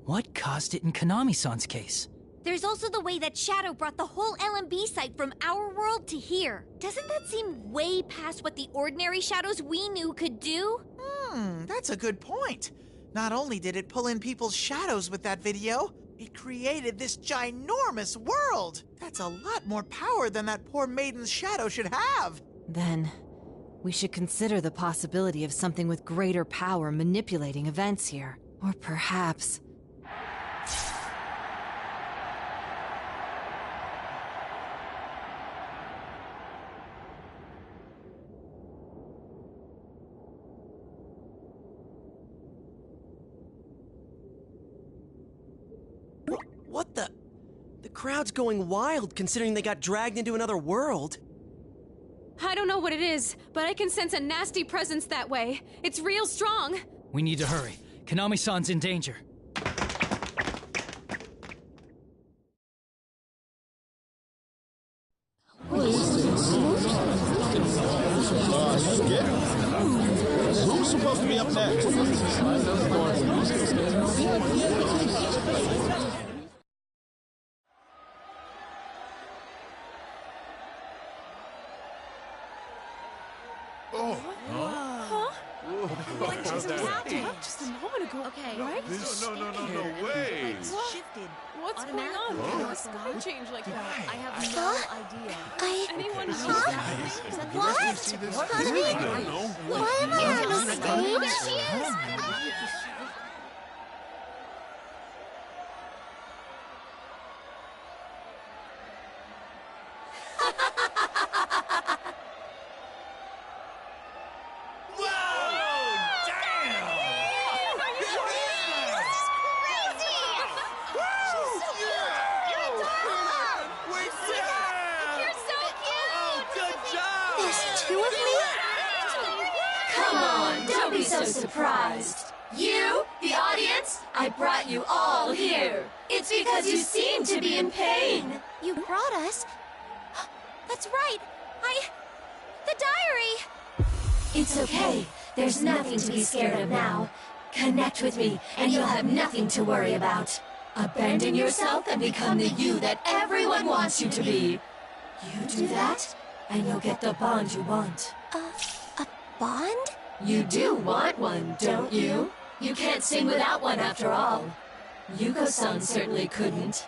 what caused it in Konami-san's case? There's also the way that Shadow brought the whole LMB site from our world to here. Doesn't that seem way past what the ordinary shadows we knew could do? That's a good point. Not only did it pull in people's shadows with that video, it created this ginormous world. That's a lot more power than that poor maiden's shadow should have. Then, we should consider the possibility of something with greater power manipulating events here. Or perhaps... What the? The crowd's going wild considering they got dragged into another world. I don't know what it is, but I can sense a nasty presence that way. It's real strong. We need to hurry. Konami-san's in danger. Who's supposed to be up next? Just a moment ago. Okay. Right? No way. Shifted. What's going on? How sky change like that? I have no idea. Anyone What? Honey? Why am I on the stage? There she is! So surprised. You, the audience, I brought you all here. It's because you seem to be in pain. You brought us? That's right. The diary! It's okay. There's nothing to be scared of now. Connect with me, and you'll have nothing to worry about. Abandon yourself and become the you that everyone wants you to be. You do that, and you'll get the bond you want. bond? You do want one, don't you? You can't sing without one after all. Yuko-san certainly couldn't.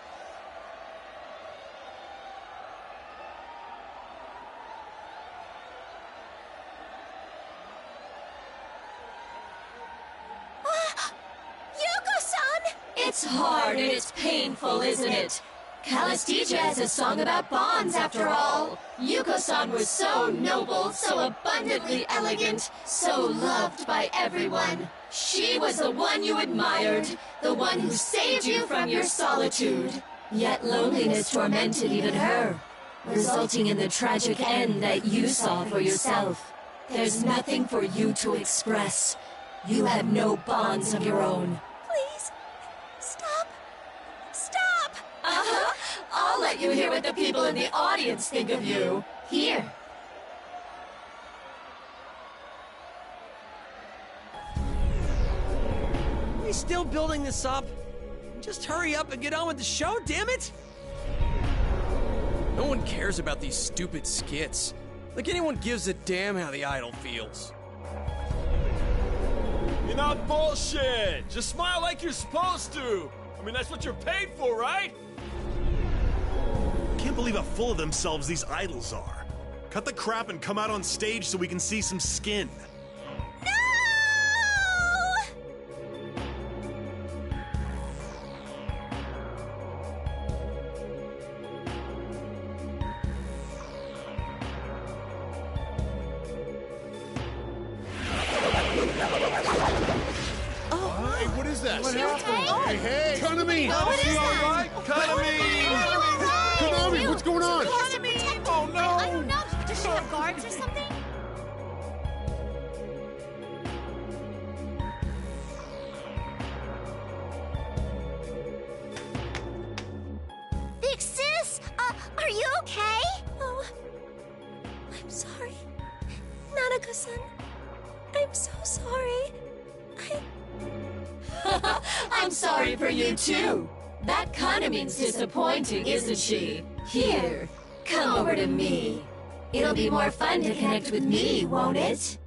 Yuko-san! It's hard and it's painful, isn't it? Calisthesia has a song about bonds, after all. Yuko-san was so noble, so abundantly elegant, so loved by everyone. She was the one you admired, the one who saved you from your solitude. Yet loneliness tormented even her, resulting in the tragic end that you saw for yourself. There's nothing for you to express. You have no bonds of your own. Please, stop. Stop! Uh-huh. I'll let you hear what the people in the audience think of you. Here. Are we still building this up? Just hurry up and get on with the show, damn it! No one cares about these stupid skits. Like anyone gives a damn how the idol feels. You're not bullshit! Just smile like you're supposed to! I mean, that's what you're paid for, right? Can't believe how full of themselves these idols are. Cut the crap and come out on stage so we can see some skin. Hey, what is that? What happened? Hey, Konami! What is that? Konami, what's going on? Oh no! I don't know. Does she have guards or something? Big Sis, are you okay? Oh, I'm sorry. Nanako-san, I'm so sorry. I'm sorry for you, too. That Kanamin's disappointing, isn't she? Here, come over to me. It'll be more fun to connect with me, won't it?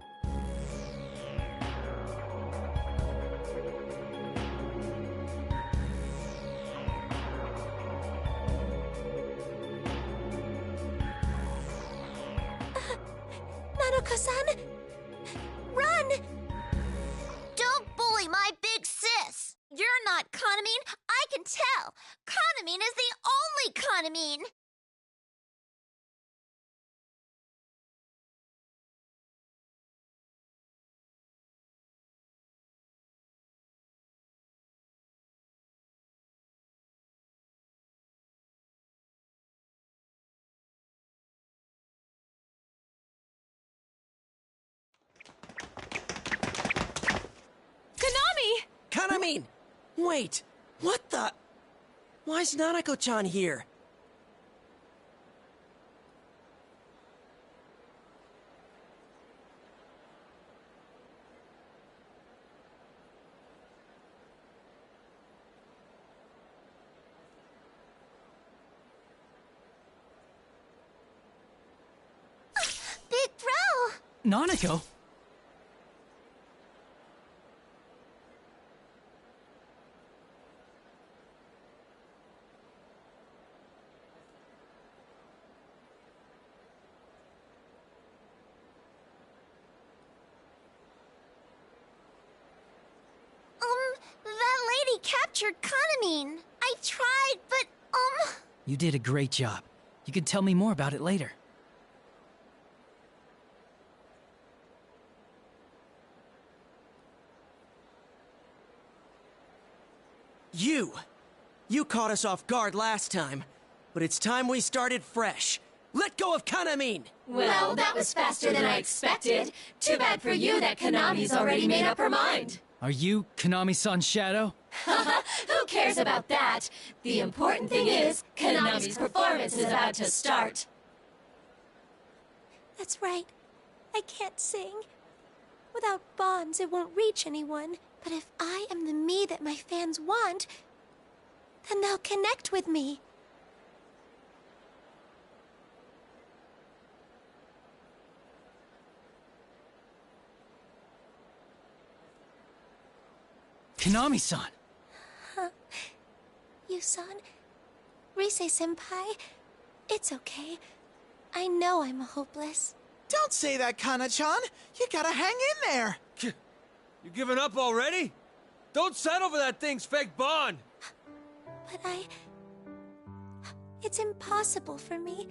Nanako-san, run! Don't bully my big sis! You're not Kanamin, I can tell! Kanamin is the only Kanamin! Konami! Kanamin! Wait, what the? Why's Nanako-chan here? Big bro! Nanako? That lady captured Kanamin. I tried, but, You did a great job. You can tell me more about it later. You caught us off guard last time, but it's time we started fresh. Let go of Kanamin! Well, that was faster than I expected. Too bad for you that Konami's already made up her mind. Are you Konami-san's shadow? Who cares about that? The important thing is, Konami's performance is about to start. That's right. I can't sing. Without bonds, it won't reach anyone. But if I am the me that my fans want, then they'll connect with me. Konami-san! Yusan, Rise-senpai, it's okay. I know I'm hopeless. Don't say that, Kana-chan. You gotta hang in there. You giving up already? Don't settle for that thing's fake bond! But it's impossible for me.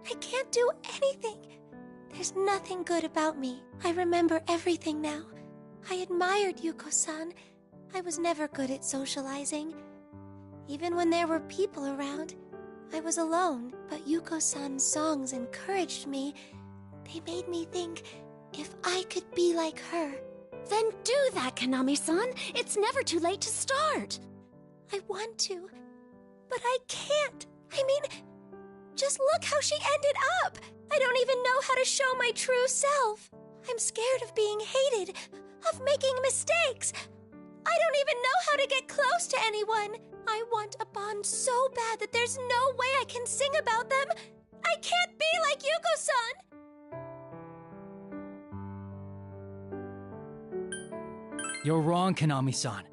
I can't do anything. There's nothing good about me. I remember everything now. I admired Yuko-san. I was never good at socializing. Even when there were people around, I was alone. But Yuko-san's songs encouraged me. They made me think if I could be like her. Then do that, Konami-san. It's never too late to start. I want to, but I can't. I mean, just look how she ended up. I don't even know how to show my true self. I'm scared of being hated, of making mistakes. I don't even know how to get close to anyone. I want a bond so bad that there's no way I can sing about them. I can't be like Yuko-san. You're wrong, Konami-san.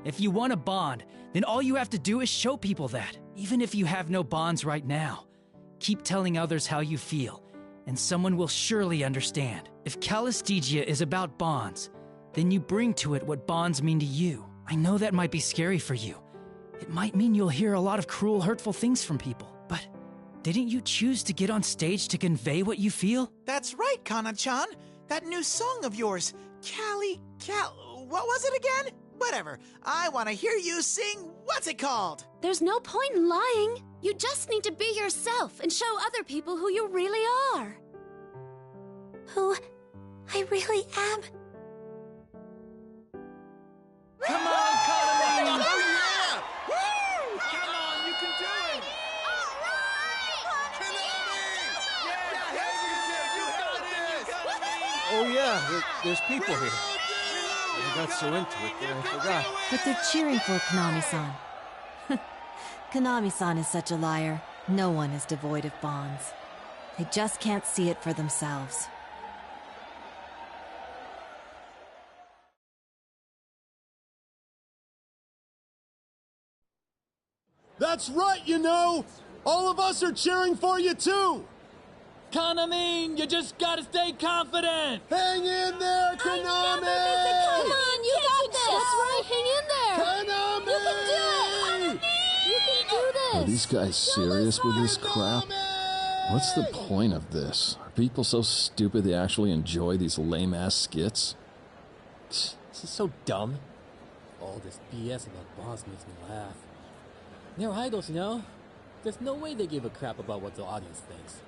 If you want a bond, then all you have to do is show people that, even if you have no bonds right now. Keep telling others how you feel, and someone will surely understand. If Calistegia is about bonds, then you bring to it what bonds mean to you. I know that might be scary for you. It might mean you'll hear a lot of cruel, hurtful things from people, but didn't you choose to get on stage to convey what you feel? That's right, Kana-chan. That new song of yours, what was it again? Whatever. I want to hear you sing. What's it called? There's no point in lying. You just need to be yourself and show other people who you really are. Who I really am. Come on, Kana-me! Oh, yeah! Woo! Come on, you can do it! Oh yeah, there's people here. I got so into it that I forgot. But they're cheering for Konami-san. Konami-san is such a liar. No one is devoid of bonds. They just can't see it for themselves. That's right, you know! All of us are cheering for you, too! Kana-me, you just gotta stay confident! Hang in there, Konami! Come on, you got this! That's right, hang in there! Konami! You can do it! You can do this! Are these guys serious with this crap? What's the point of this? Are people so stupid they actually enjoy these lame-ass skits? This is so dumb. All this BS about bonds makes me laugh. They're idols, you know? There's no way they give a crap about what the audience thinks.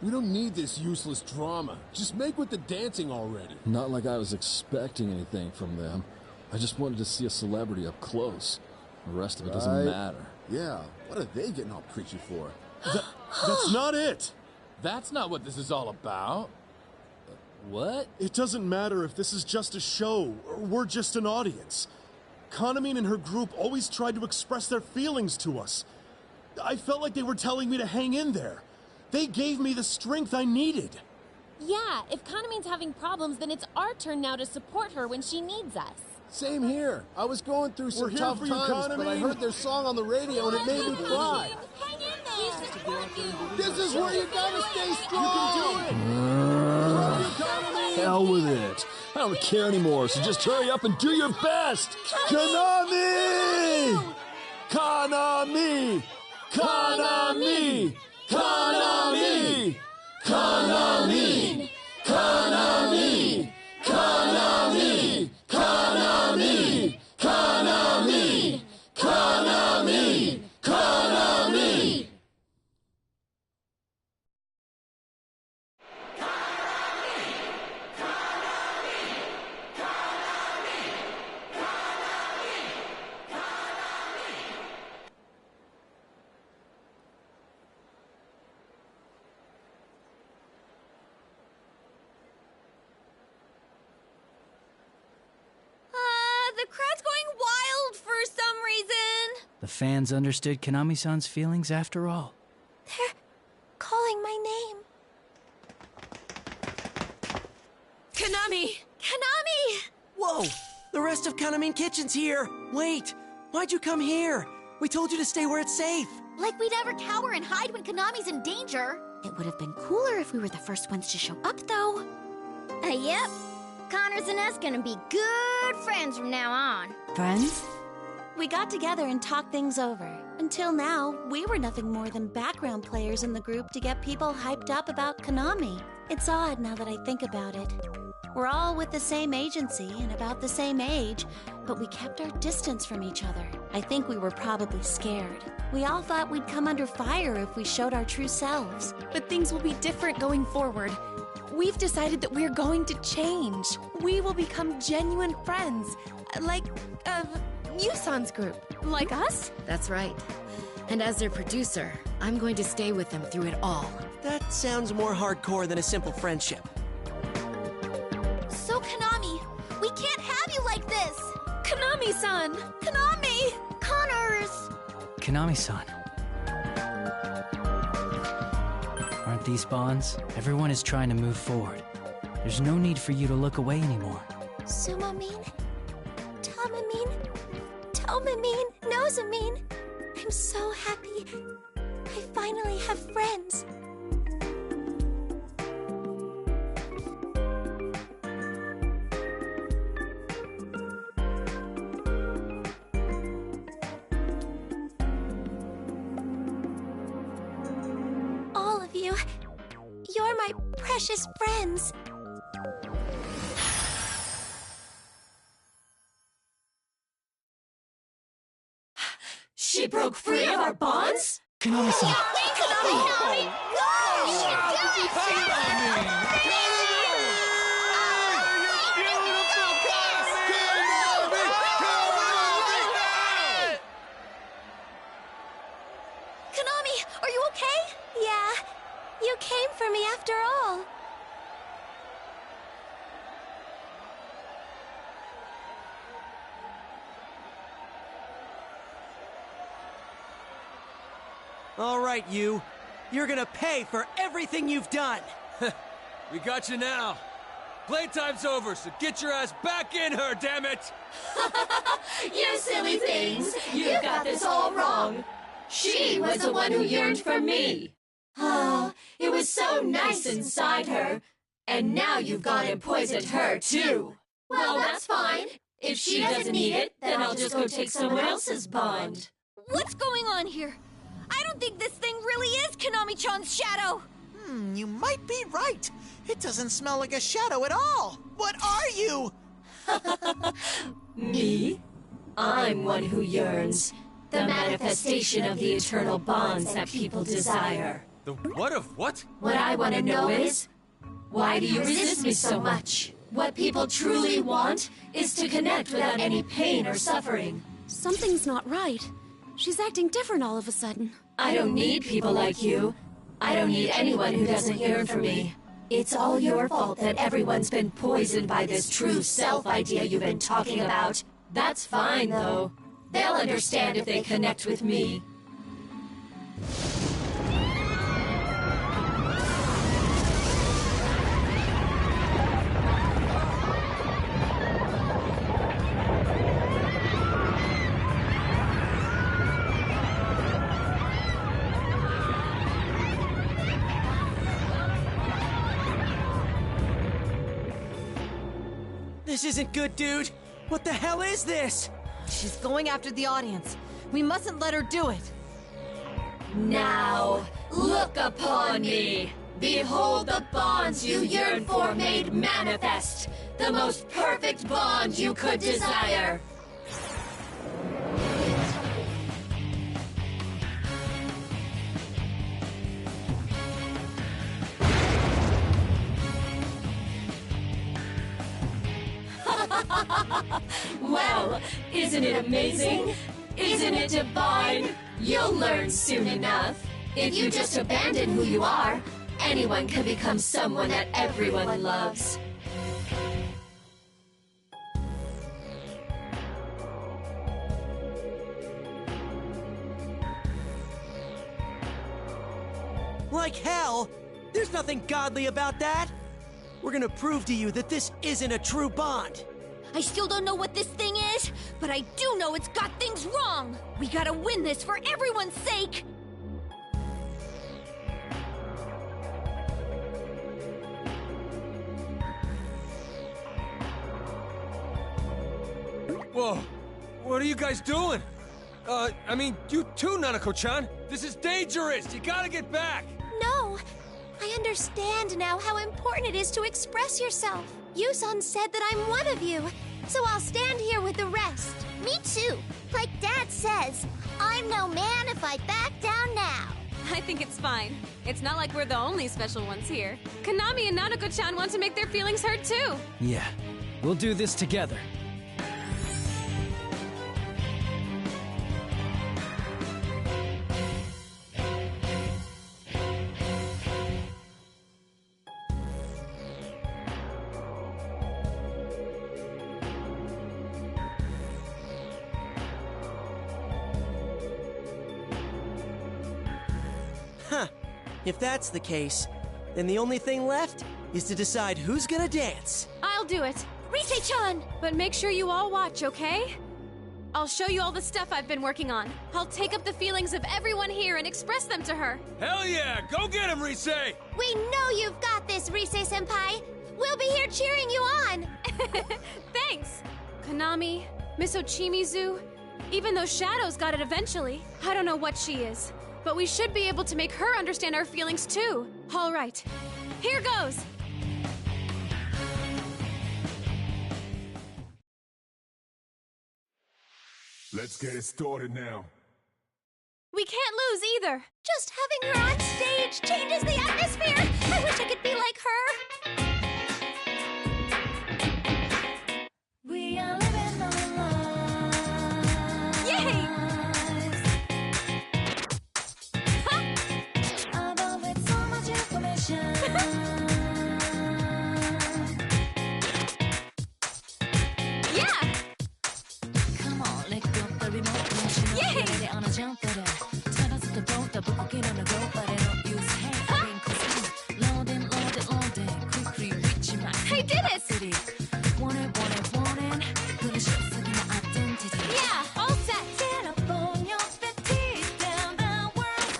We don't need this useless drama. Just make with the dancing already. Not like I was expecting anything from them. I just wanted to see a celebrity up close. The rest of it doesn't matter. Yeah, what are they getting all preachy for? That's not it! That's not what this is all about. What? It doesn't matter if this is just a show, or we're just an audience. Kana-me and her group always tried to express their feelings to us. I felt like they were telling me to hang in there. They gave me the strength I needed. Yeah, if Kana-me's having problems, then it's our turn now to support her when she needs us. Same here. I was going through some here tough for you, times, but I Kana-me. heard their song on the radio and it made me cry. Hang in there! We support you! This is where you gotta stay strong! You can do it! Hell with it. I don't care anymore, so just hurry up and do your best! Konami! Kana-me! Kana-me! Kana-me! Kana-me! Kana-me! Kana-me! Kana-me! Kana-me! Kana-me! Kana-me! The crowd's going wild for some reason. The fans understood Konami-san's feelings after all. They're calling my name. Konami! Konami! Whoa! The rest of Kaname Kitchen's here! Wait! Why'd you come here? We told you to stay where it's safe! Like we'd ever cower and hide when Konami's in danger. It would have been cooler if we were the first ones to show up, though. Yep. Connors and us gonna be good friends from now on. Friends? We got together and talked things over. Until now, we were nothing more than background players in the group to get people hyped up about Konami. It's odd now that I think about it. We're all with the same agency and about the same age, but we kept our distance from each other. I think we were probably scared. We all thought we'd come under fire if we showed our true selves. But things will be different going forward. We've decided that we're going to change. We will become genuine friends. Like, Yusan's group. Like us? That's right. And as their producer, I'm going to stay with them through it all. That sounds more hardcore than a simple friendship. So, Konami, we can't have you like this! Konami-san! Konami! Connors! Konami-san. Aren't these bonds? Everyone is trying to move forward. There's no need for you to look away anymore. Sumamine, Tamamine, Tomamine, Nosamine. I'm so happy. I finally have friends. All of you, you're my precious friends. She broke free of our bonds? Konami-san. Konami! Konami, are you okay? Yeah, you came for me after all. All right, you. You're gonna pay for everything you've done. We got you now. Playtime's over, so get your ass back in her, damn it! You silly things! You got this all wrong. She was the one who yearned for me. Oh, it was so nice inside her. And now you've gone and poisoned her, too. Well, that's fine. If she doesn't need it, then I'll just go take someone else's bond. What's going on here? I don't think this thing really is Konami-chan's shadow! You might be right. It doesn't smell like a shadow at all. What are you? Me? I'm one who yearns. The manifestation of the eternal bonds that people desire. The what of what? What I want to know is, why do you resist me so much? What people truly want is to connect without any pain or suffering. Something's not right. She's acting different all of a sudden. I don't need people like you. I don't need anyone who doesn't yearn for me. It's all your fault that everyone's been poisoned by this true self idea you've been talking about. That's fine, though. They'll understand if they connect with me. This isn't good, dude. What the hell is this? She's going after the audience. We mustn't let her do it. Now, look upon me. Behold the bonds you yearn for made manifest. The most perfect bond you could desire. Well, isn't it amazing? Isn't it divine? You'll learn soon enough. If you just abandon who you are, anyone can become someone that everyone loves. Like hell? There's nothing godly about that. We're gonna prove to you that this isn't a true bond. I still don't know what this thing is, but I do know it's got things wrong. We gotta win this for everyone's sake. Whoa, what are you guys doing? I mean, you too, Nanako-chan. This is dangerous. You gotta get back. No, I understand now how important it is to express yourself. Yuson said that I'm one of you, so I'll stand here with the rest. Me too. Like Dad says, I'm no man if I back down now. I think it's fine. It's not like we're the only special ones here. Konami and Nanako-chan want to make their feelings heard too. Yeah, we'll do this together. Huh. If that's the case, then the only thing left is to decide who's gonna dance. I'll do it. Rise-chan! But make sure you all watch, okay? I'll show you all the stuff I've been working on. I'll take up the feelings of everyone here and express them to her. Hell yeah! Go get him, Rise! We know you've got this, Rise-senpai. We'll be here cheering you on. Thanks! Konami, Miss Ochimizu, even though Shadow's got it eventually, I don't know what she is. But we should be able to make her understand our feelings too. All right, here goes! Let's get it started now. We can't lose either. Just having her on stage changes the atmosphere. I wish I could be like her. We are living our lives. Yay! Above with so much information. Yeah! Come on, let go of the remote control. Yay! Get it on a jump for that. Turn us the boat, the book get on the go, but I don't use hand. Loading, quickly reaching my I did it! city. Want it. Gonna show my identity. Yeah, all set. Get up on your 50 down the world.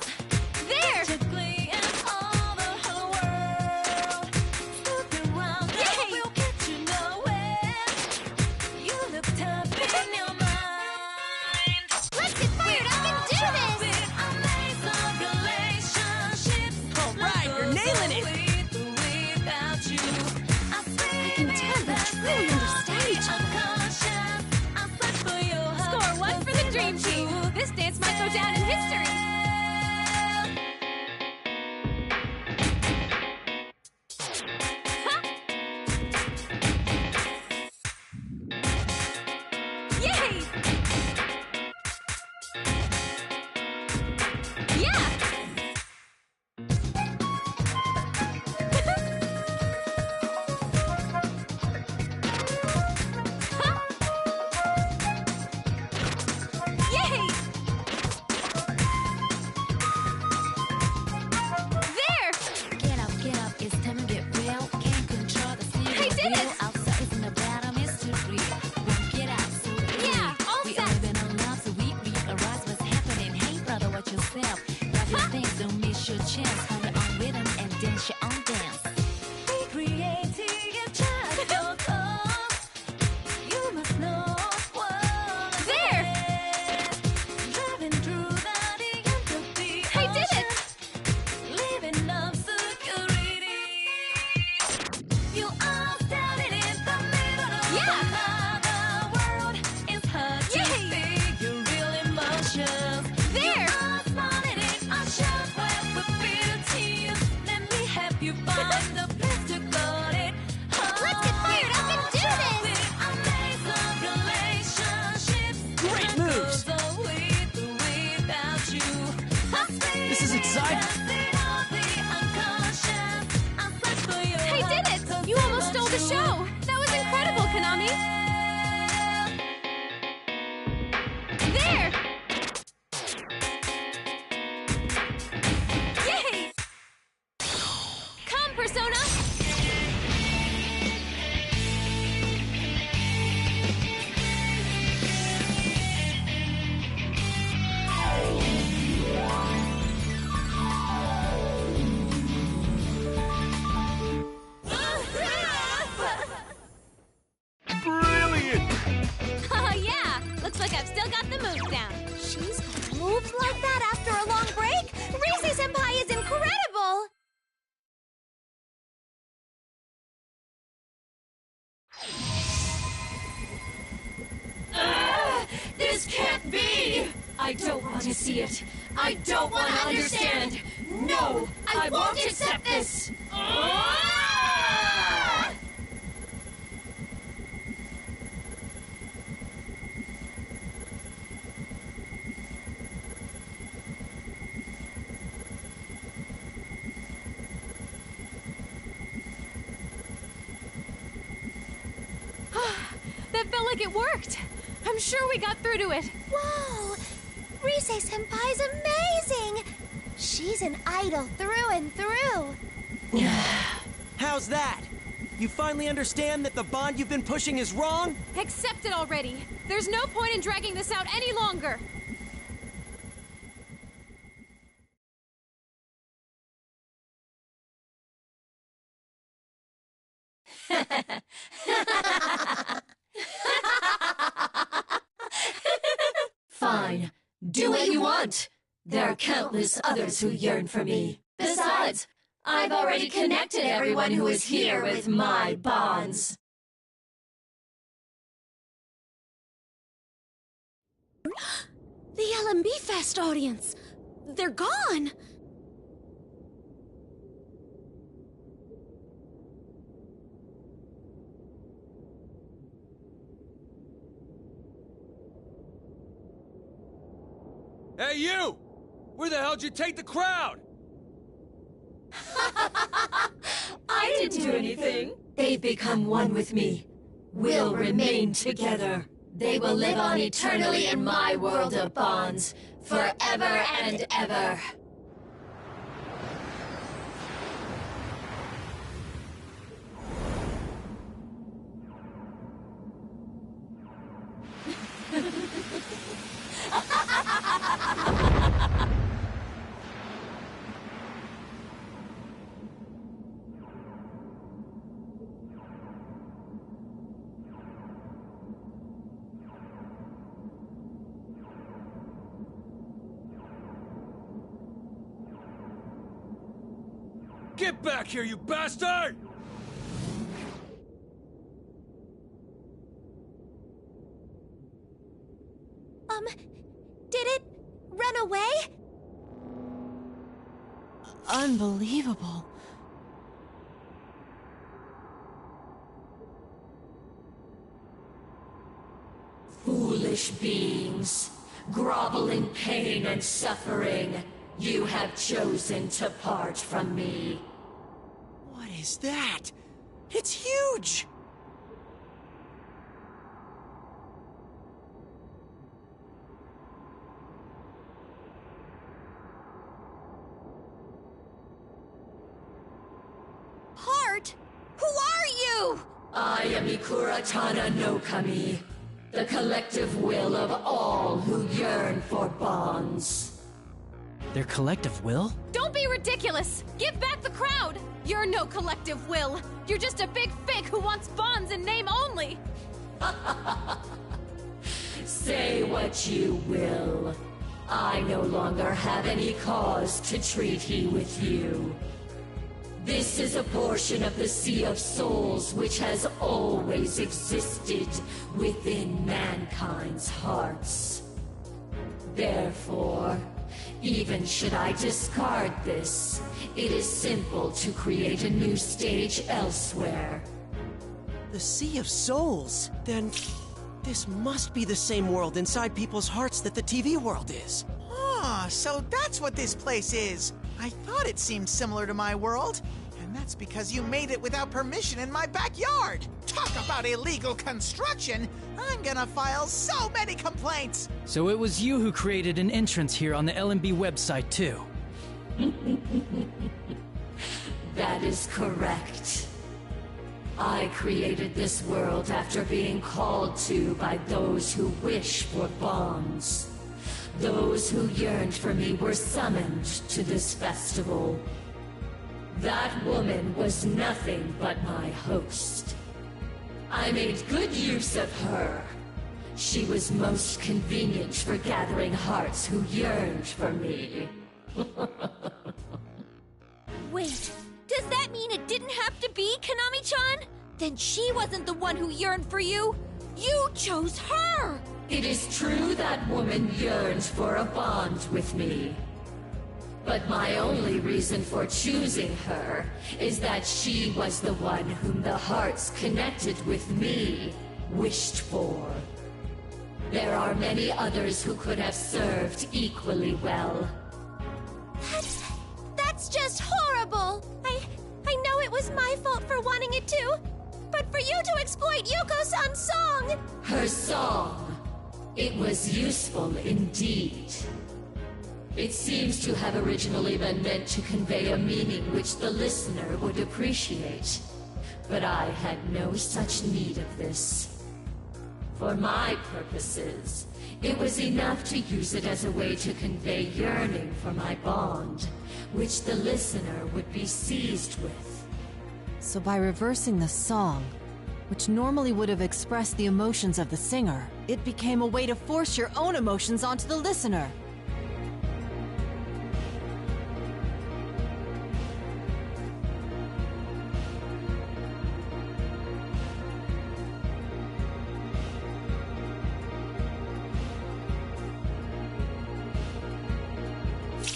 There! Magically and all the whole world. Look around, Yay! we'll get you nowhere. You look tough in your mind. Let's get fired up and do this! All right, you're nailing it. I can tell they truly understand each other. Score 1 for the Dream Team. This dance might go down in history. Huh? Yay! Yeah! Yay! There! Get up, it's time to get real. Can't control the steering I did wheel. it! Outside is in the battle mystery. Won't get out so easily. Yeah, all we set. only been on love, so we realize what's happening. Hey, brother, watch yourself. Grab your things, don't miss your chance. Hold your own rhythm and dance your own dance. Be creative, try your thoughts. You must know what There! driving through the end of the I did it! living up security. You are standing in the middle of another world. It's hard to Yay! see your real emotions. There! You are smiling in a shop where we feel tears. Let me help you find the place to got it. Let's get fired up and do this! Great moves. This is exciting. I did it! You almost stole the show! That was incredible, Konami! There! Yay! Come, Persona! LMB! I don't want to see it. I don't want to understand. No, I won't accept this. That felt like it worked. I'm sure we got through to it. Whoa! Rise-Senpai's amazing! She's an idol through and through. How's that? You finally understand that the bond you've been pushing is wrong? Accept it already. There's no point in dragging this out any longer. Fine. Do what you want. There are countless others who yearn for me. Besides, I've already connected everyone who is here with my bonds. The LMB Fest audience! They're gone! Hey, you! Where the hell'd you take the crowd? I didn't do anything. They've become one with me. We'll remain together. They will live on eternally in my world of bonds, forever and ever. Get back here, you bastard! Did it run away? Unbelievable. Foolish beings, grovel in pain and suffering, you have chosen to part from me. What is that? It's huge! Heart? Who are you? I am Ikuratana no Kami, the collective will of all who yearn for bonds. Their collective will? Don't be ridiculous! Give back the crowd! You're no collective will! You're just a big fake who wants bonds in name only! Say what you will. I no longer have any cause to treaty with you. This is a portion of the Sea of Souls which has always existed within mankind's hearts. Therefore, even should I discard this, it is simple to create a new stage elsewhere. The Sea of Souls? Then this must be the same world inside people's hearts that the TV world is. Ah, so that's what this place is. I thought it seemed similar to my world. And that's because you made it without permission in my backyard. Talk about illegal construction! I'm gonna file so many complaints! So it was you who created an entrance here on the LMB website, too. That is correct. I created this world after being called to by those who wish for bonds. Those who yearned for me were summoned to this festival. That woman was nothing but my host. I made good use of her. She was most convenient for gathering hearts who yearned for me. Wait, does that mean it didn't have to be Konami-chan? Then she wasn't the one who yearned for you? You chose her! It is true that woman yearns for a bond with me. But my only reason for choosing her is that she was the one whom the hearts connected with me wished for. There are many others who could have served equally well. That's just horrible! I know it was my fault for wanting it too, but for you to exploit Yuko-san's song! Her song. It was useful indeed. It seems to have originally been meant to convey a meaning which the listener would appreciate. But I had no such need of this. For my purposes, it was enough to use it as a way to convey yearning for my bond, which the listener would be seized with. So by reversing the song, which normally would have expressed the emotions of the singer, it became a way to force your own emotions onto the listener.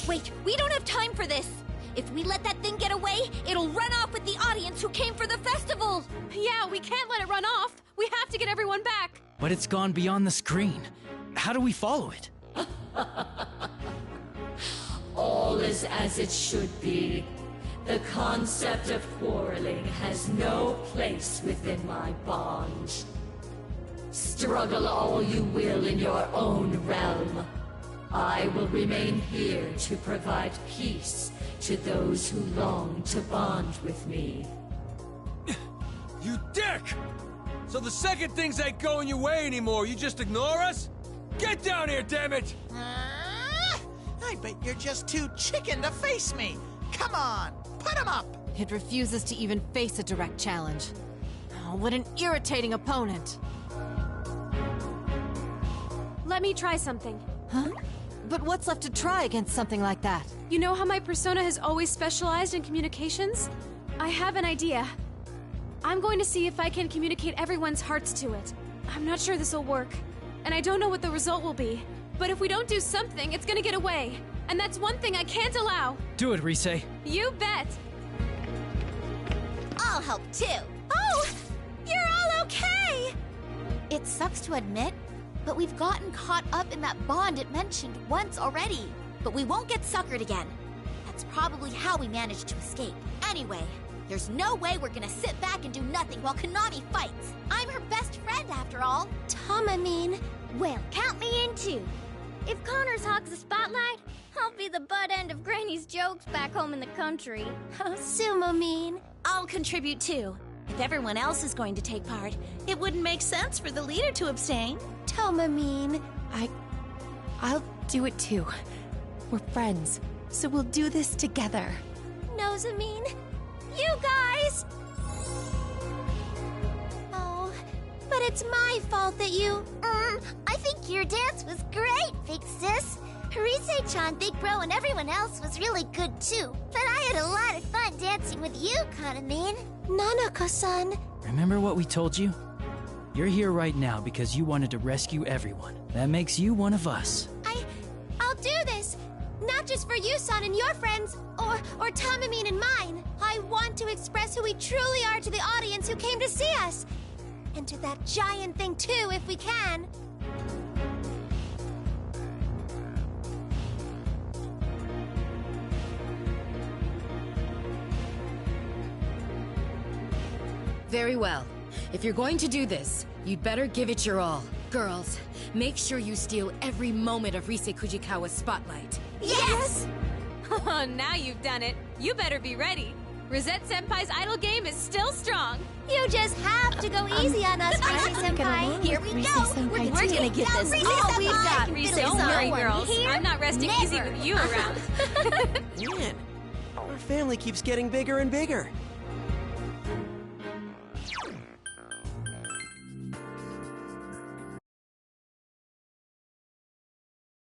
Wait, we don't have time for this! If we let that thing get away, it'll run off with the audience who came for the festival! Yeah, we can't let it run off! We have to get everyone back! But it's gone beyond the screen. How do we follow it? All is as it should be. The concept of quarreling has no place within my bond. Struggle all you will in your own realm. I will remain here to provide peace to those who long to bond with me. You dick! So the second things ain't going your way anymore, you just ignore us? Get down here, damn it! I bet you're just too chicken to face me. Come on, put him up! It refuses to even face a direct challenge. Oh, what an irritating opponent! Let me try something. Huh? But what's left to try against something like that? You know how my persona has always specialized in communications? I have an idea. I'm going to see if I can communicate everyone's hearts to it. I'm not sure this will work, and I don't know what the result will be. But if we don't do something, it's gonna get away. And that's one thing I can't allow. Do it, Rise. You bet. I'll help too. Oh! You're all okay! It sucks to admit, but we've gotten caught up in that bond it mentioned once already. But we won't get suckered again. That's probably how we managed to escape. Anyway, there's no way we're gonna sit back and do nothing while Konami fights. I'm her best friend after all. Tamamine. Well, count me in too. If Connors hogs the spotlight, I'll be the butt end of Granny's jokes back home in the country. Oh, Sumamine. I'll contribute too. If everyone else is going to take part, it wouldn't make sense for the leader to abstain. Tomamine. I'll do it too. We're friends, so we'll do this together. Nosamine. You guys! Oh, but it's my fault that you... I think your dance was great, Big Sis. Harise-chan, Big Bro, and everyone else was really good too. But I had a lot of fun dancing with you, Kanamine. Nanako-san. Remember what we told you? You're here right now because you wanted to rescue everyone. That makes you one of us. I'll do this! Not just for you, son, and your friends, or Tamamine and mine. I want to express who we truly are to the audience who came to see us. And to that giant thing, too, if we can. Very well. If you're going to do this, you'd better give it your all. Girls, make sure you steal every moment of Rise Kujikawa's spotlight. Yes! Oh, now you've done it. You better be ready. Rosette Senpai's idol game is still strong. You just have to go easy on us, Rise-senpai. Here we go. We're gonna get this all we've got, Rise. Don't worry, girls. I'm not resting easy with you around. Man, our family keeps getting bigger and bigger.